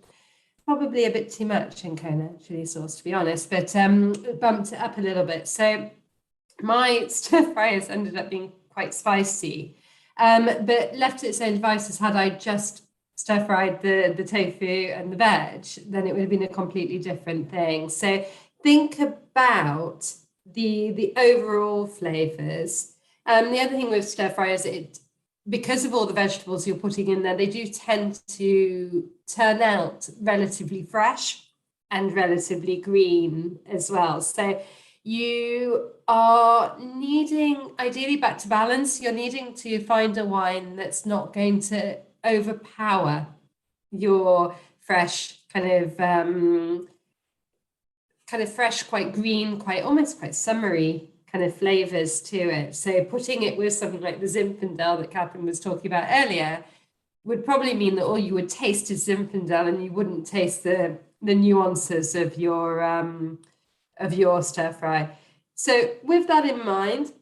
probably a bit too much Ancona chili sauce, to be honest, but bumped it up a little bit. So my stir fry has ended up being quite spicy. But left to its own devices, had I just stir fried the tofu and the veg, then it would have been a completely different thing. So think about the overall flavors. The other thing with stir fry is because of all the vegetables you're putting in there, they do tend to turn out relatively fresh and relatively green as well. So you are needing, ideally back to balance, you're needing to find a wine that's not going to overpower your fresh kind of fresh, quite green, almost quite summery kind of flavors to it. So putting it with something like the Zinfandel that Catherine was talking about earlier would probably mean that all you would taste is Zinfandel and you wouldn't taste the nuances of your stir fry. So with that in mind,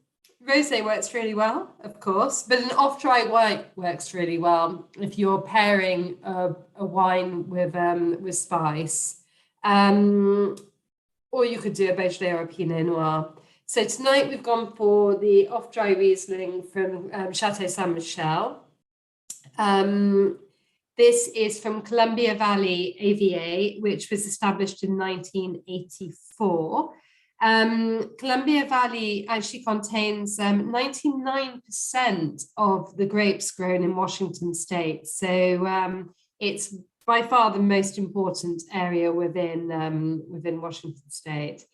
rosé works really well, of course, but an off-dry white works really well if you're pairing a wine with spice. Or you could do a Beaujolais or a Pinot Noir. So tonight we've gone for the off-dry Riesling from Chateau Saint Michel. This is from Columbia Valley AVA, which was established in 1984. Columbia Valley actually contains 99% of the grapes grown in Washington state. So it's by far the most important area within Washington state.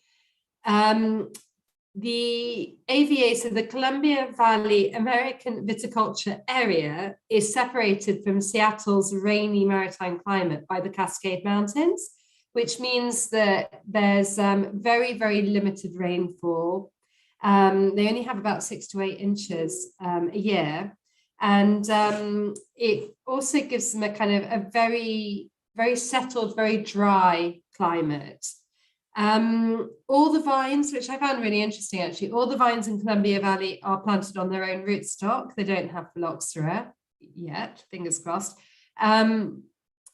The AVA, so the Columbia Valley American Viticulture Area, is separated from Seattle's rainy maritime climate by the Cascade Mountains, which means that there's very, very limited rainfall. They only have about 6 to 8 inches a year. And it also gives them a kind of a very, very settled, very dry climate. All the vines, which I found really interesting actually, all the vines in Columbia Valley are planted on their own rootstock. They don't have phylloxera yet, fingers crossed,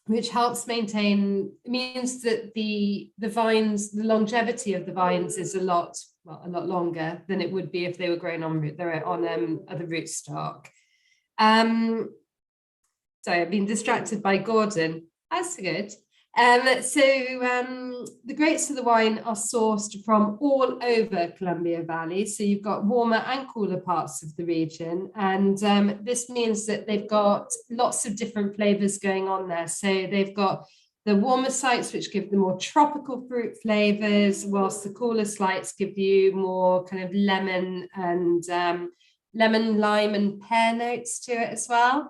which helps maintain, means that the vines, the longevity of the vines is a lot longer than it would be if they were grown on other rootstock. Sorry, I've been distracted by Gordon. That's good. The grapes of the wine are sourced from all over Columbia Valley. So you've got warmer and cooler parts of the region. And this means that they've got lots of different flavors going on there. So they've got the warmer sites, which give the more tropical fruit flavors, whilst the cooler sites give you more kind of lemon, lime and pear notes to it as well.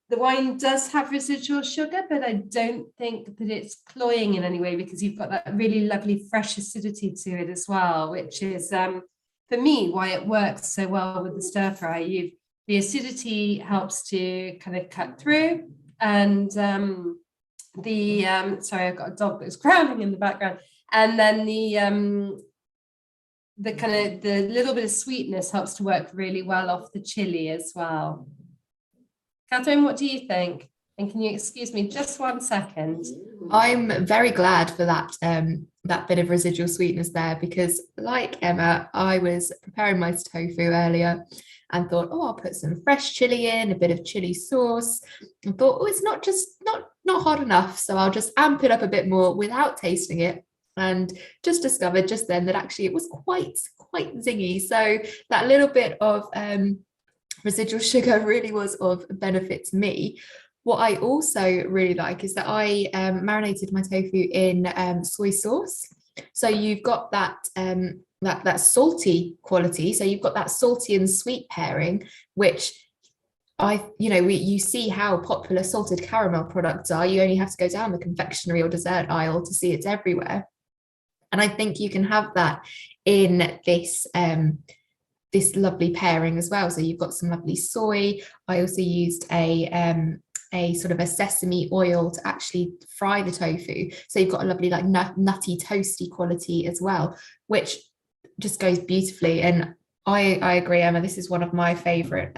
The wine does have residual sugar, but I don't think that it's cloying in any way because you've got that really lovely fresh acidity to it as well, which is, for me, why it works so well with the stir fry. The acidity helps to kind of cut through, and sorry, I've got a dog that's growling in the background, and then the little bit of sweetness helps to work really well off the chili as well. Catherine, what do you think? And can you excuse me just 1 second? I'm very glad for that bit of residual sweetness there, because like Emma, I was preparing my tofu earlier and thought, oh, I'll put some fresh chili in, a bit of chili sauce. I thought, oh, it's not hot enough, so I'll just amp it up a bit more without tasting it. And just discovered just then that actually it was quite zingy. So that little bit of residual sugar really was of benefit to me. What I also really like is that I marinated my tofu in soy sauce. So you've got that salty quality. So you've got that salty and sweet pairing, which you see how popular salted caramel products are. You only have to go down the confectionery or dessert aisle to see it's everywhere. And I think you can have that in this lovely pairing as well. So you've got some lovely soy. I also used a sort of a sesame oil to actually fry the tofu. So you've got a lovely like nutty toasty quality as well, which just goes beautifully. And I agree, Emma, this is one of my favorite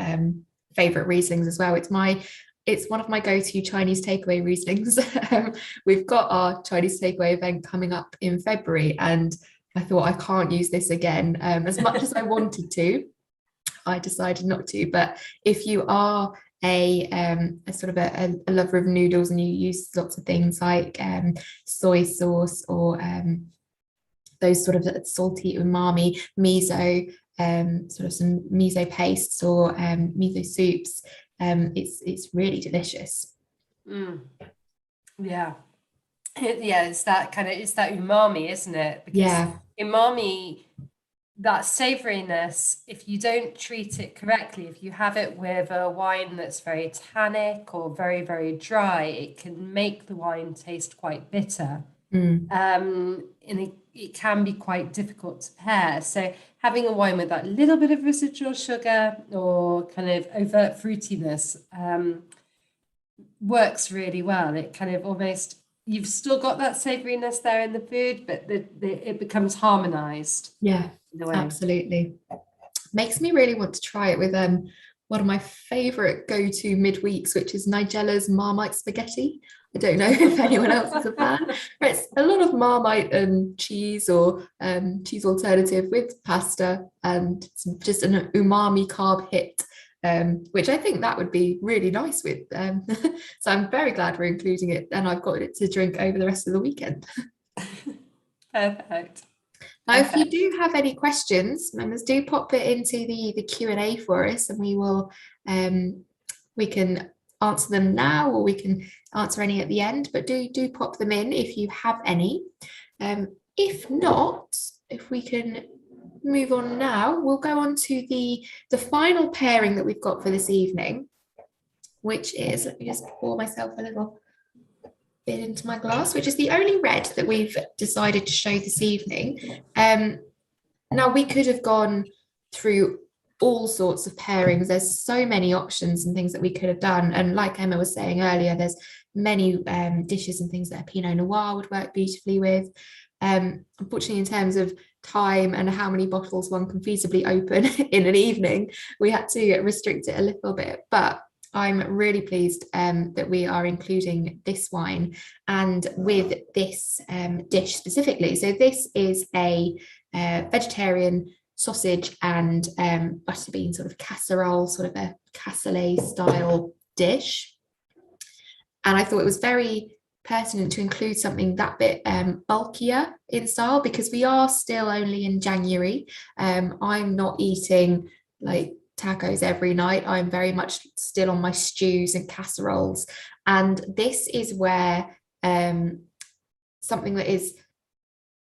Rieslings as well. It's one of my go-to Chinese takeaway Rieslings. We've got our Chinese takeaway event coming up in February, and I thought I can't use this again. As much as I wanted to, I decided not to. But if you are a sort of a lover of noodles and you use lots of things like soy sauce or those sort of salty umami miso, sort of some miso pastes or miso soups. It's really delicious. Yeah. Yeah, it's that umami, isn't it? Because Yeah. umami, that savouriness, if you don't treat it correctly, if you have it with a wine that's very tannic or very, very dry, it can make the wine taste quite bitter. And it can be quite difficult to pair. So having a wine with that little bit of residual sugar or kind of overt fruitiness works really well. It kind of almost, you've still got that savouriness there in the food, but it becomes harmonized. Yeah, absolutely. Makes me really want to try it with one of my favorite go-to midweeks, which is Nigella's Marmite spaghetti. I don't know if anyone else is a fan, but it's a lot of Marmite and cheese or cheese alternative with pasta, and it's just an umami carb hit, which I think that would be really nice with. So I'm very glad we're including it, and I've got it to drink over the rest of the weekend. Perfect. Now, if you do have any questions, members, do pop it into the Q&A for us, and we can answer them now, or we can answer any at the end, but do pop them in if you have any. If not, if we can move on now, we'll go on to the final pairing that we've got for this evening, which is, let me just pour myself a little bit into my glass, which is the only red that we've decided to show this evening. Now, we could have gone through all sorts of pairings. There's so many options and things that we could have done. And like Emma was saying earlier, there's many dishes and things that a Pinot Noir would work beautifully with. Unfortunately, in terms of time and how many bottles one can feasibly open in an evening, we had to restrict it a little bit. But I'm really pleased that we are including this wine and with this dish specifically. So this is a vegetarian sausage and butter bean sort of casserole, sort of a cassoulet style dish. And I thought it was very pertinent to include something that bit bulkier in style, because we are still only in January. I'm not eating like tacos every night. I'm very much still on my stews and casseroles. And this is where something that is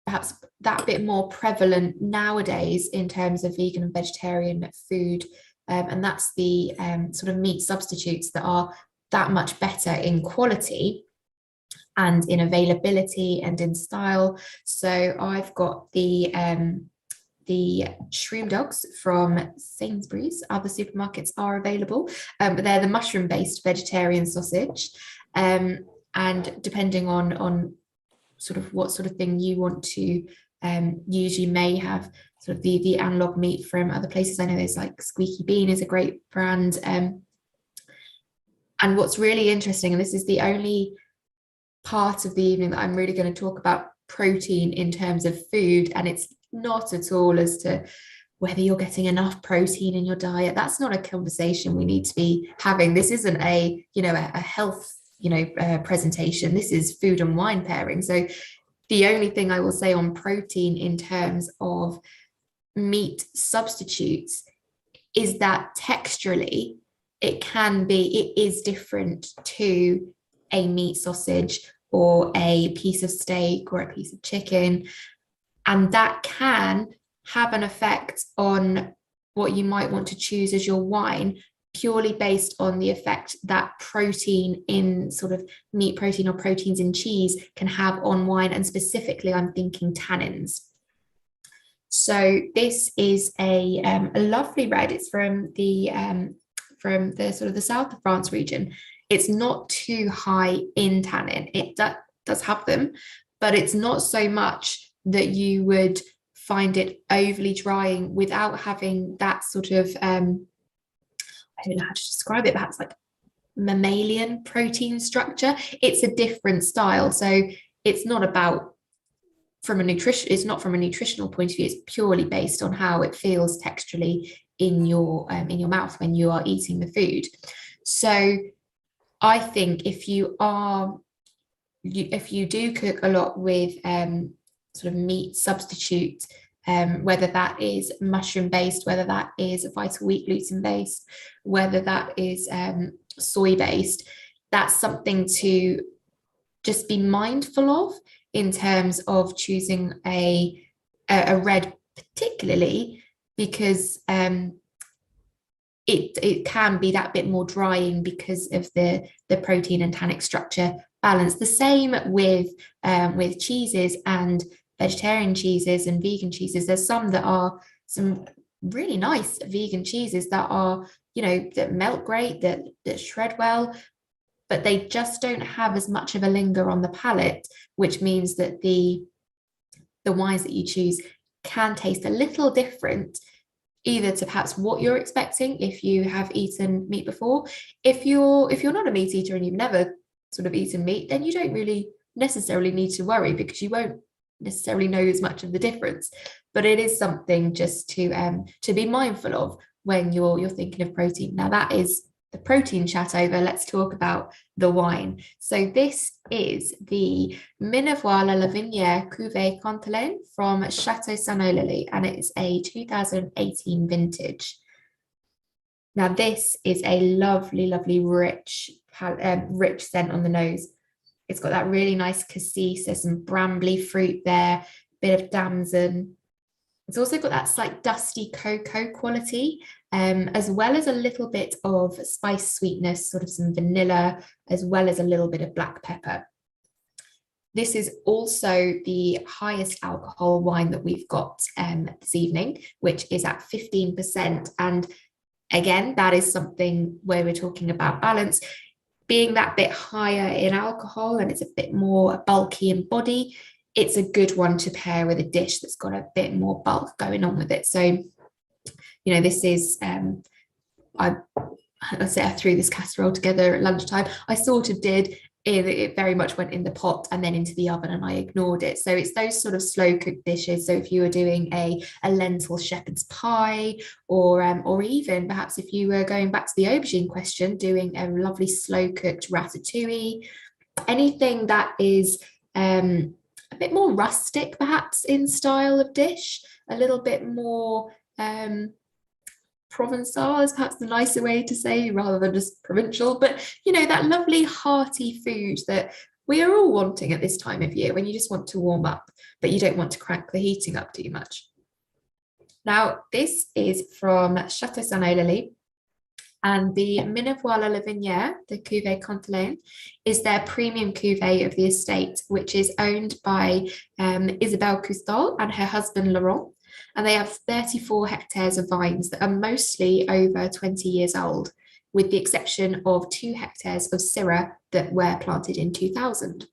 perhaps that bit more prevalent nowadays in terms of vegan and vegetarian food, and that's the sort of meat substitutes that are that much better in quality and in availability and in style. So I've got the shroom dogs from Sainsbury's. Other supermarkets are available, but they're the mushroom-based vegetarian sausage. And depending on sort of what sort of thing you want to use, you may have sort of the analog meat from other places. I know there's like Squeaky Bean is a great brand. And what's really interesting, and this is the only part of the evening that I'm really going to talk about protein in terms of food, and it's not at all as to whether you're getting enough protein in your diet. That's not a conversation we need to be having. This isn't a health presentation. This is food and wine pairing. So the only thing I will say on protein in terms of meat substitutes is that texturally it is different to a meat sausage or a piece of steak or a piece of chicken. And that can have an effect on what you might want to choose as your wine, purely based on the effect that protein in sort of meat protein or proteins in cheese can have on wine. And specifically, I'm thinking tannins. So this is a lovely red. It's from the sort of the south of France region. It's not too high in tannin. It does have them, but it's not so much that you would find it overly drying without having that sort of I don't know how to describe it, perhaps like mammalian protein structure. It's a different style. So it's not about it's not from a nutritional point of view. It's purely based on how it feels texturally in your mouth when you are eating the food. So I think if you do cook a lot with sort of meat substitute, whether that is mushroom based, whether that is vital wheat gluten based, whether that is soy based, that's something to just be mindful of in terms of choosing a red, particularly because it can be that bit more drying because of the protein and tannic structure balance. The same with cheeses and vegetarian cheeses and vegan cheeses. There's some really nice vegan cheeses that are, you know, that melt great, that shred well, but they just don't have as much of a linger on the palate, which means that the wines that you choose can taste a little different, either to perhaps what you're expecting if you have eaten meat before. If you're not a meat eater and you've never sort of eaten meat, then you don't really necessarily need to worry because you won't necessarily know as much of the difference. But it is something just to be mindful of when you're thinking of protein. Now that is the protein chat over. Let's talk about the wine. So this is the Minervois La Lavinière Cuvée Cantelène from Château Saint-Eulalie, and it is a 2018 vintage. Now this is a lovely, lovely, rich scent on the nose. It's got that really nice cassis. There's some brambly fruit there, bit of damson. It's also got that slight dusty cocoa quality, as well as a little bit of spice sweetness, sort of some vanilla, as well as a little bit of black pepper. This is also the highest alcohol wine that we've got this evening, which is at 15%. And again, that is something where we're talking about balance. Being that bit higher in alcohol and it's a bit more bulky in body, it's a good one to pair with a dish that's got a bit more bulk going on with it. So, you know, this is, I say I threw this casserole together at lunchtime. I sort of did. It very much went in the pot and then into the oven and I ignored it. So it's those sort of slow cooked dishes. So if you were doing a lentil shepherd's pie, or even perhaps if you were going back to the aubergine question, doing a lovely slow cooked ratatouille, anything that is a bit more rustic perhaps in style of dish, a little bit more Provençal is perhaps the nicer way to say rather than just provincial, but you know, that lovely hearty food that we are all wanting at this time of year when you just want to warm up, but you don't want to crank the heating up too much. Now, this is from Château Saint-Eulalie, and the Minervois La Lavinière, the Cuvée Cantelène, is their premium cuvée of the estate, which is owned by Isabelle Coustal and her husband Laurent. And they have 34 hectares of vines that are mostly over 20 years old, with the exception of 2 hectares of Syrah that were planted in 2000,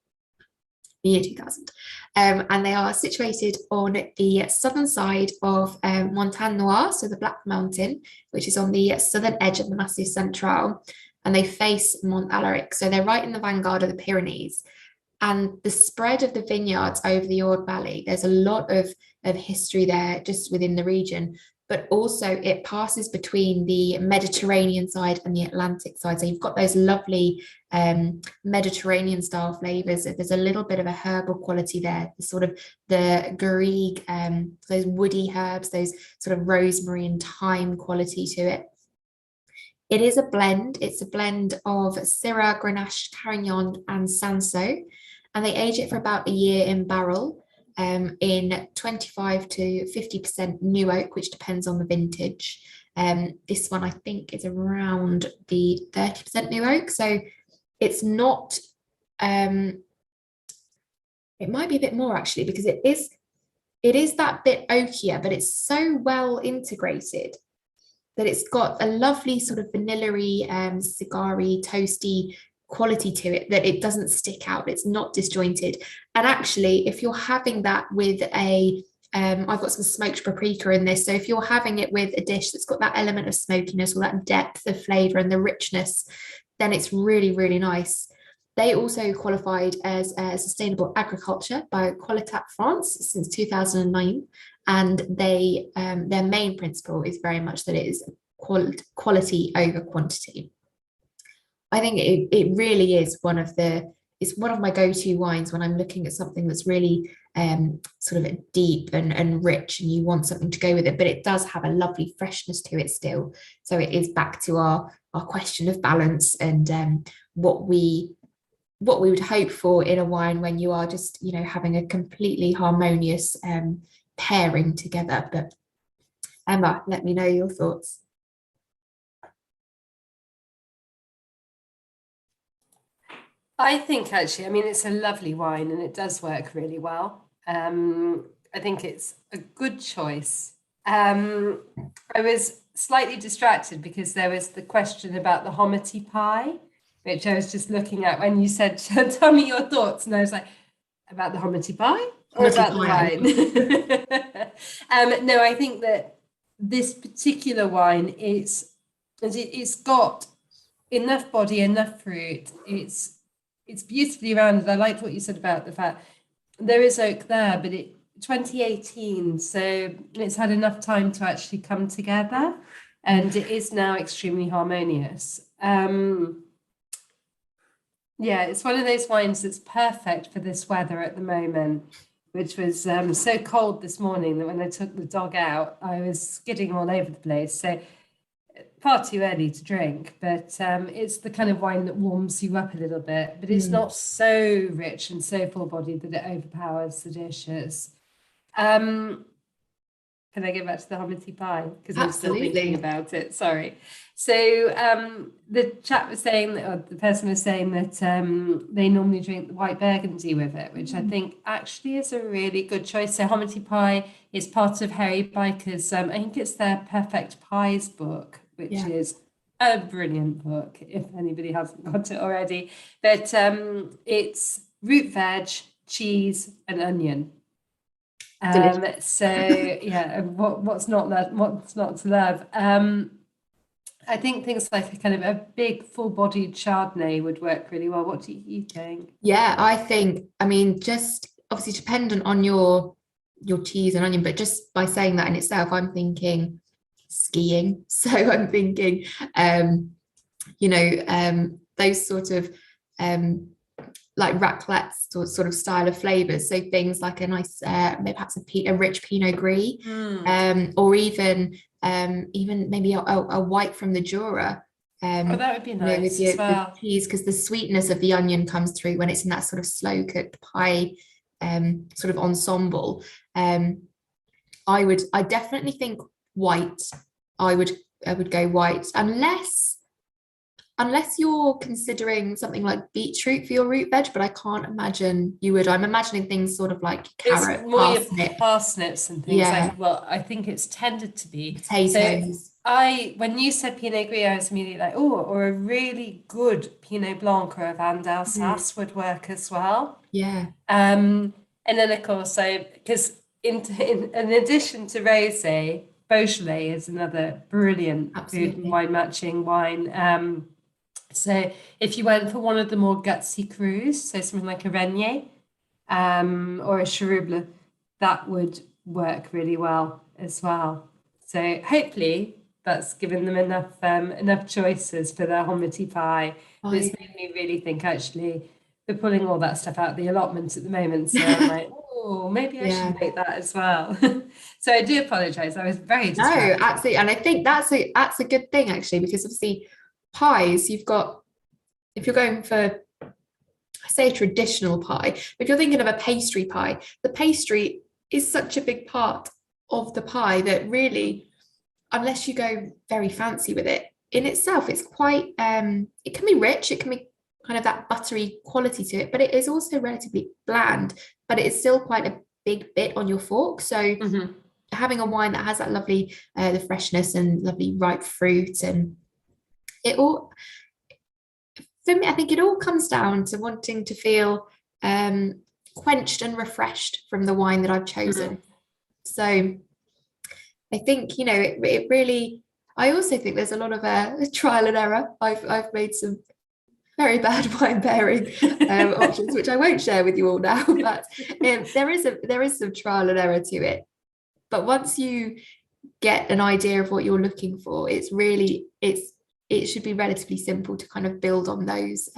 the year 2000. And they are situated on the southern side of Montagne Noire, so the Black Mountain, which is on the southern edge of the Massif Central, and they face Mont Alaric. So they're right in the vanguard of the Pyrenees. And the spread of the vineyards over the Aude Valley, there's a lot of history there just within the region, but also it passes between the Mediterranean side and the Atlantic side. So you've got those lovely Mediterranean style flavors. There's a little bit of a herbal quality there, the sort of the garrigue, those woody herbs, those sort of rosemary and thyme quality to it. It is a blend. It's a blend of Syrah, Grenache, Carignan, and Sanso, and they age it for about a year in barrel, in 25 to 50% new oak, which depends on the vintage. This one I think is around the 30% new oak, so it's not. It might be a bit more actually, because it is that bit oakier, but it's so well integrated that it's got a lovely sort of vanilla-y, cigar-y, toasty quality to it, that it doesn't stick out. It's not disjointed. And actually, if you're having that with I've got some smoked paprika in this. So if you're having it with a dish that's got that element of smokiness or that depth of flavor and the richness, then it's really, really nice. They also qualified as sustainable agriculture by Qualitat France since 2009. And they their main principle is very much that it is quality over quantity. I think it really is one of the it's one of my go-to wines when I'm looking at something that's really sort of deep and rich, and you want something to go with it, but it does have a lovely freshness to it still. So it is back to our question of balance and what we would hope for in a wine when you are just, you know, having a completely harmonious pairing together. But Emma, let me know your thoughts. I think actually, I mean, it's a lovely wine and it does work really well. I think it's a good choice. I was slightly distracted because there was the question about the hominy pie, which I was just looking at when you said, tell me your thoughts. And I was like, about the hominy pie or Hominy about the pie. wine? No, I think that this particular wine it's got enough body, enough fruit. It's beautifully rounded. I liked what you said about the fact there is oak there, but it 2018, so it's had enough time to actually come together, and it is now extremely harmonious. Yeah, it's one of those wines that's perfect for this weather at the moment, which was so cold this morning that when I took the dog out, I was skidding all over the place. So far too early to drink, but it's the kind of wine that warms you up a little bit, but it's not so rich and so full-bodied that it overpowers the dishes. Can I get back to the hominy pie? Because I'm still thinking about it. Sorry. So the chap was saying that, or the person was saying that they normally drink the white Burgundy with it, which I think actually is a really good choice. So hominy pie is part of Harry Biker's, I think it's their Perfect Pies book, which is a brilliant book, if anybody hasn't got it already. But it's root veg, cheese, and onion. So yeah, what's not to love? I think things like a kind of a big full-bodied Chardonnay would work really well. What do you think? Yeah, I think, I mean, just obviously dependent on your cheese and onion, but just by saying that in itself, I'm thinking skiing. So I'm thinking those sort of like raclette sort of style of flavors. So things like a nice, maybe perhaps a rich Pinot Gris, or even maybe a white from the Jura. That would be nice as well. The cheese, because the sweetness of the onion comes through when it's in that sort of slow cooked pie sort of ensemble. I definitely think white. I would go white, unless you're considering something like beetroot for your root veg, but I can't imagine you would. I'm imagining things sort of like carrot, it's more parsnip. Your parsnips and things. Yeah. I think it's tended to be potatoes. So when you said Pinot Gris, I was immediately like, oh, or a really good Pinot Blanc or a Van d'Alsace would work as well. Yeah. And then of course, because in addition to rosé, Beaujolais is another brilliant food and wine matching wine. So if you went for one of the more gutsy crus, so something like a Renier or a Cherouble, that would work really well as well. So hopefully that's given them enough choices for their hominy pie. It's made me really think, actually, we're pulling all that stuff out of the allotment at the moment. So I'm like, oh, maybe I should make that as well. So I do apologise. I was very distracted. No, absolutely. And I think that's a good thing, actually, because obviously pies, you've got, if you're going for, I say a traditional pie, if you're thinking of a pastry pie, the pastry is such a big part of the pie that really, unless you go very fancy with it, in itself, it's quite, it can be rich, it can be kind of that buttery quality to it, but it is also relatively bland, but it is still quite a big bit on your fork. So having a wine that has that lovely, the freshness and lovely ripe fruit, and it all, for me, I think it all comes down to wanting to feel quenched and refreshed from the wine that I've chosen. So I think, it really, I also think there's a lot of trial and error. I've made some very bad wine pairing options, which I won't share with you all now, but there is some trial and error to it. But once you get an idea of what you're looking for, it should be relatively simple to kind of build on those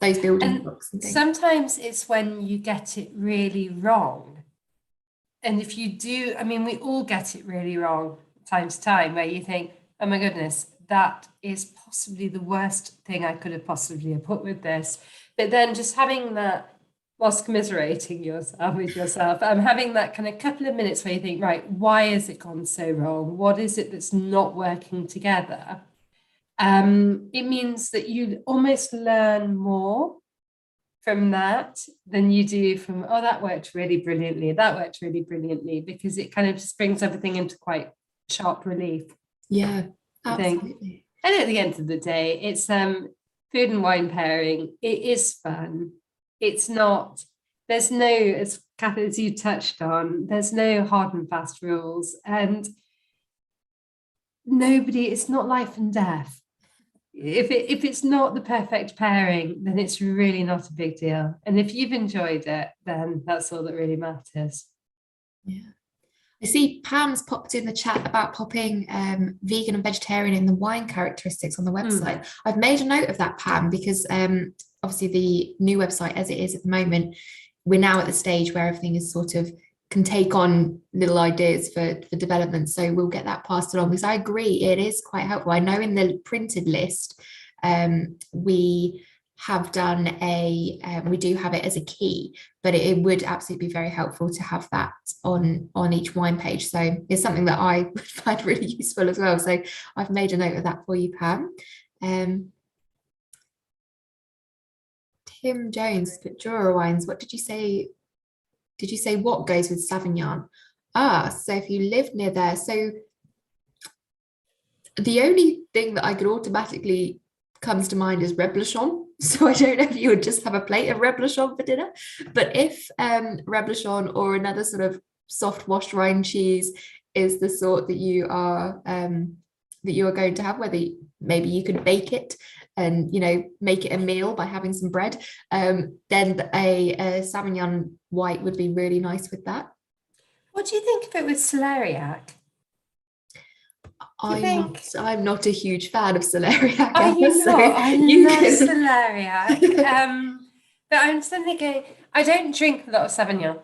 those building And blocks and things. sometimes it's when you get it really wrong. And if you do, I mean, we all get it really wrong time to time, where you think, oh my goodness, that is possibly the worst thing I could have possibly put with this. But then just having that, whilst commiserating yourself with yourself, having that kind of couple of minutes where you think, right, why has it gone so wrong? What is it that's not working together? It means that you almost learn more from that than you do from, oh, that worked really brilliantly, because it kind of just brings everything into quite sharp relief. Yeah, I think. absolutely. And at the end of the day, it's food and wine pairing. It is fun. It's not, there's no, as Kathy, as you touched on, there's no hard and fast rules, and it's not life and death. If it's not the perfect pairing, then it's really not a big deal. And if you've enjoyed it, then that's all that really matters. Yeah. I see Pam's popped in the chat about popping vegan and vegetarian in the wine characteristics on the website. I've made a note of that, Pam, because obviously the new website as it is at the moment, we're now at the stage where everything is sort of can take on little ideas for development. So we'll get that passed along, because I agree, it is quite helpful. I know in the printed list, we have done we do have it as a key, but it would absolutely be very helpful to have that on each wine page. So it's something that I would find really useful as well. So I've made a note of that for you, Pam. Tim Jones, but Jura wines, what did you say? Did you say what goes with Sauvignon? So if you live near there, so the only thing that I could automatically comes to mind is Reblochon. So I don't know if you would just have a plate of Reblochon for dinner, but if Reblochon or another sort of soft washed rind cheese is the sort that you are going to have, whether maybe you could bake it and make it a meal by having some bread, then a Sauvignon white would be really nice with that. What do you think if it was celeriac? I'm not a huge fan of celeriac. Are you so not? I love celeriac. But I'm suddenly going, I don't drink a lot of Sauvignon.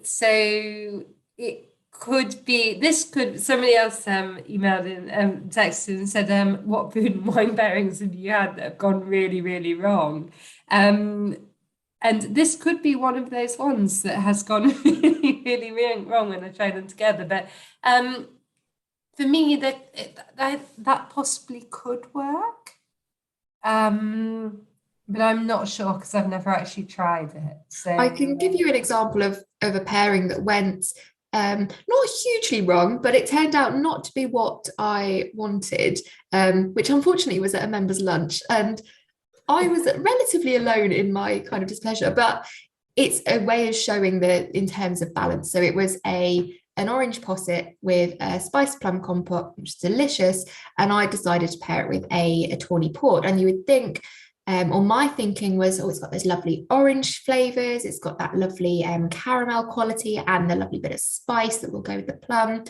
So it could be, somebody else emailed in, texted and said, what food and wine pairings have you had that have gone really, really wrong? And this could be one of those ones that has gone really, really wrong when I try them together. But for me, that possibly could work. But I'm not sure because I've never actually tried it. So I can give you an example of a pairing that went not hugely wrong, but it turned out not to be what I wanted, which unfortunately was at a member's lunch. And I was relatively alone in my kind of displeasure, but it's a way of showing in terms of balance. So it was an orange posset with a spiced plum compote, which is delicious. And I decided to pair it with a tawny port. And you would think, or my thinking was, it's got those lovely orange flavors. It's got that lovely caramel quality and the lovely bit of spice that will go with the plum.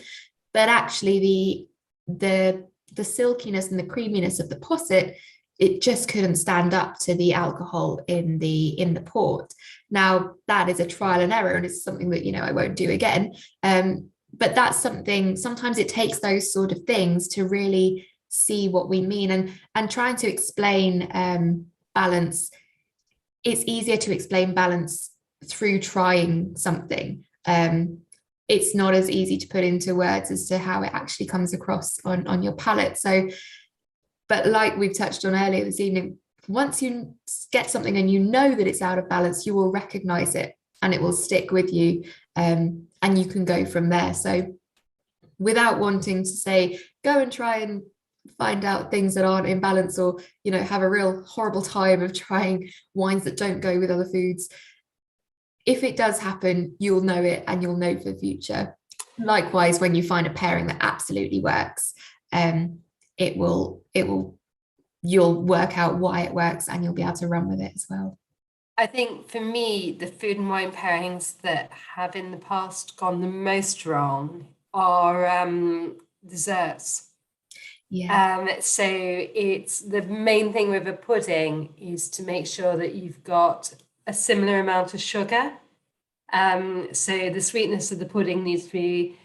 But actually the silkiness and the creaminess of the posset, it just couldn't stand up to the alcohol in the port. Now that is a trial and error, and it's something that I won't do again. But that's something. Sometimes it takes those sort of things to really see what we mean, and trying to explain balance. It's easier to explain balance through trying something. It's not as easy to put into words as to how it actually comes across on your palate. So. But like we've touched on earlier this evening, once you get something and that it's out of balance, you will recognize it and it will stick with you, and you can go from there. So without wanting to say, go and try and find out things that aren't in balance, or, have a real horrible time of trying wines that don't go with other foods. If it does happen, you'll know it and you'll know for the future. Likewise, when you find a pairing that absolutely works, you'll work out why it works and you'll be able to run with it as well. I think for me, the food and wine pairings that have in the past gone the most wrong are desserts. So it's the main thing with a pudding is to make sure that you've got a similar amount of sugar. So the sweetness of the pudding needs to be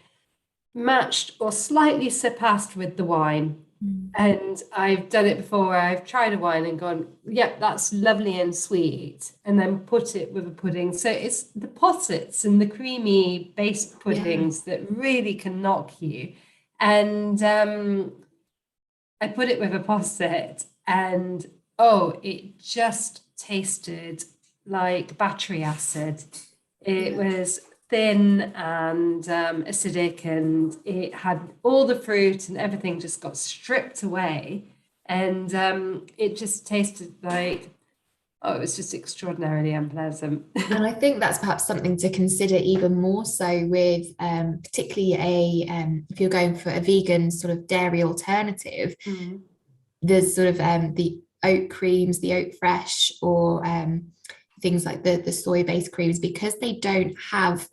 matched or slightly surpassed with the wine. And I've done it before where I've tried a wine and gone, yep, that's lovely and sweet, and then put it with a pudding. So it's the possets and the creamy based puddings that really can knock you. And I put it with a posset, and it just tasted like battery acid. It was thin and acidic, and it had all the fruit and everything just got stripped away, and it just tasted like, it was just extraordinarily unpleasant. And I think that's perhaps something to consider even more so with particularly if you're going for a vegan sort of dairy alternative. There's sort of the oat creams, the oat fresh, or things like the soy-based creams, because they don't have,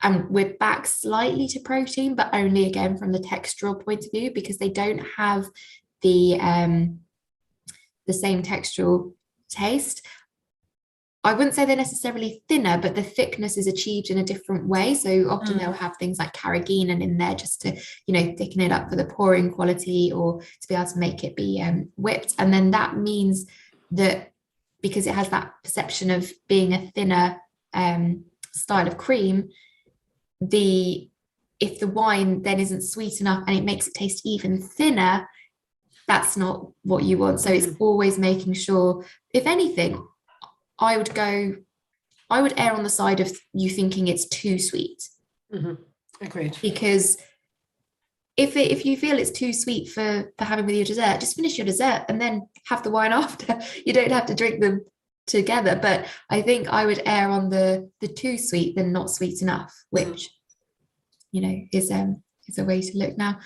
and we're back slightly to protein, but only again from the textural point of view, because they don't have the same textural taste. I wouldn't say they're necessarily thinner, but the thickness is achieved in a different way. So often they'll have things like carrageenan in there just to, thicken it up for the pouring quality, or to be able to make it be whipped. And then that means that because it has that perception of being a thinner style of cream, if the wine then isn't sweet enough and it makes it taste even thinner, that's not what you want. So it's always making sure, if anything, I would err on the side of you thinking it's too sweet. Agreed. Because if you feel it's too sweet for having with your dessert, just finish your dessert and then have the wine after. You don't have to drink them together. But I think I would err on the too sweet than not sweet enough, which is a way to look. Now,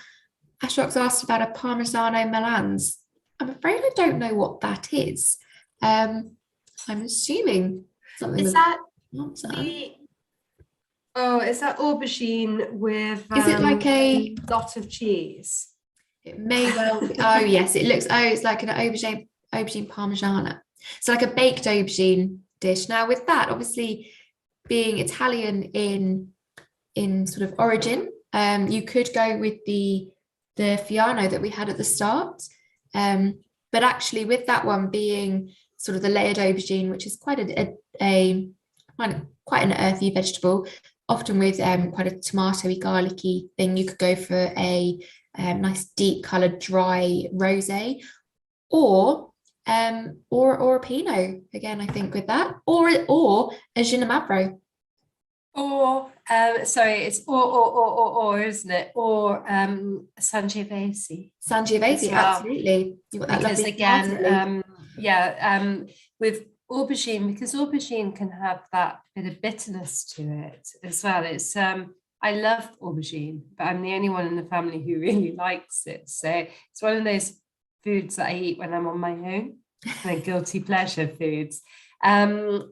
Ashrock's asked about a Parmigiano Milanese. I'm afraid I don't know what that is. I'm assuming something. Is that is that aubergine with is it like a lot of cheese? It may well be. Oh yes, it looks, it's like an aubergine parmigiana. So like a baked aubergine dish. Now with that, obviously being Italian in sort of origin, you could go with the Fiano that we had at the start. But actually with that one being sort of the layered aubergine, which is quite an earthy vegetable, often with quite a tomatoey, garlicky thing. You could go for a nice deep coloured dry rosé, or a Pinot again. I think with that, or a Ginamavro. Or it's or isn't it? Or Sangiovese. Sangiovese, well. Absolutely. You've got that, because again, with aubergine, because aubergine can have that bit of bitterness to it as well. It's I love aubergine, but I'm the only one in the family who really likes it. So it's one of those foods that I eat when I'm on my own, like guilty pleasure foods.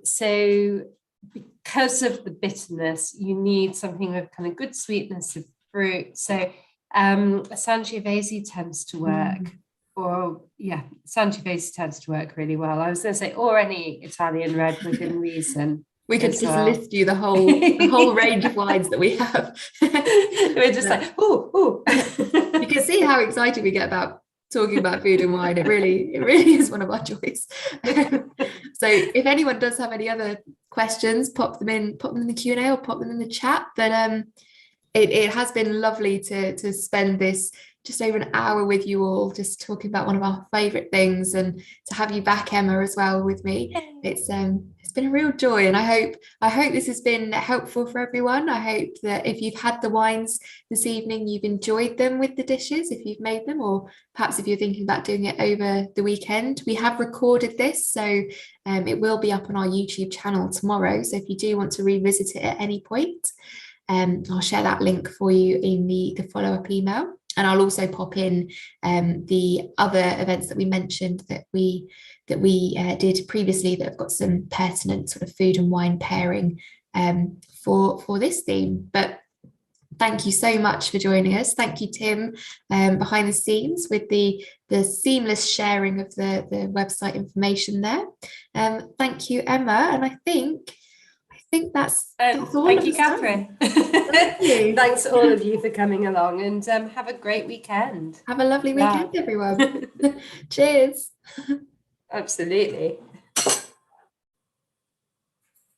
So because of the bitterness, you need something with kind of good sweetness of fruit. So Sangiovese tends to work. Sangiovese tends to work really well. I was going to say, or any Italian red within reason. We could just list you the whole range of wines that we have. We're just like, ooh. You can see how excited we get about talking about food and wine. It really is one of our joys. So if anyone does have any other questions, pop them in the Q&A or pop them in the chat. But it has been lovely to spend this just over an hour with you all, just talking about one of our favorite things, and to have you back, Emma, as well with me. It's been a real joy, and I hope this has been helpful for everyone. I hope that if you've had the wines this evening, you've enjoyed them with the dishes, if you've made them, or perhaps if you're thinking about doing it over the weekend. We have recorded this, so it will be up on our YouTube channel tomorrow. So if you do want to revisit it at any point, I'll share that link for you in the follow-up email. And I'll also pop in the other events that we mentioned that we did previously that have got some pertinent sort of food and wine pairing for this theme. But Thank you so much for joining us. Thank you, Tim, behind the scenes with the seamless sharing of the website information there. Thank you, Emma. And I think that's all. Thank you, Catherine. Thank you. Thanks to all of you for coming along, and have a great weekend. Have a lovely weekend, everyone. Cheers. Absolutely.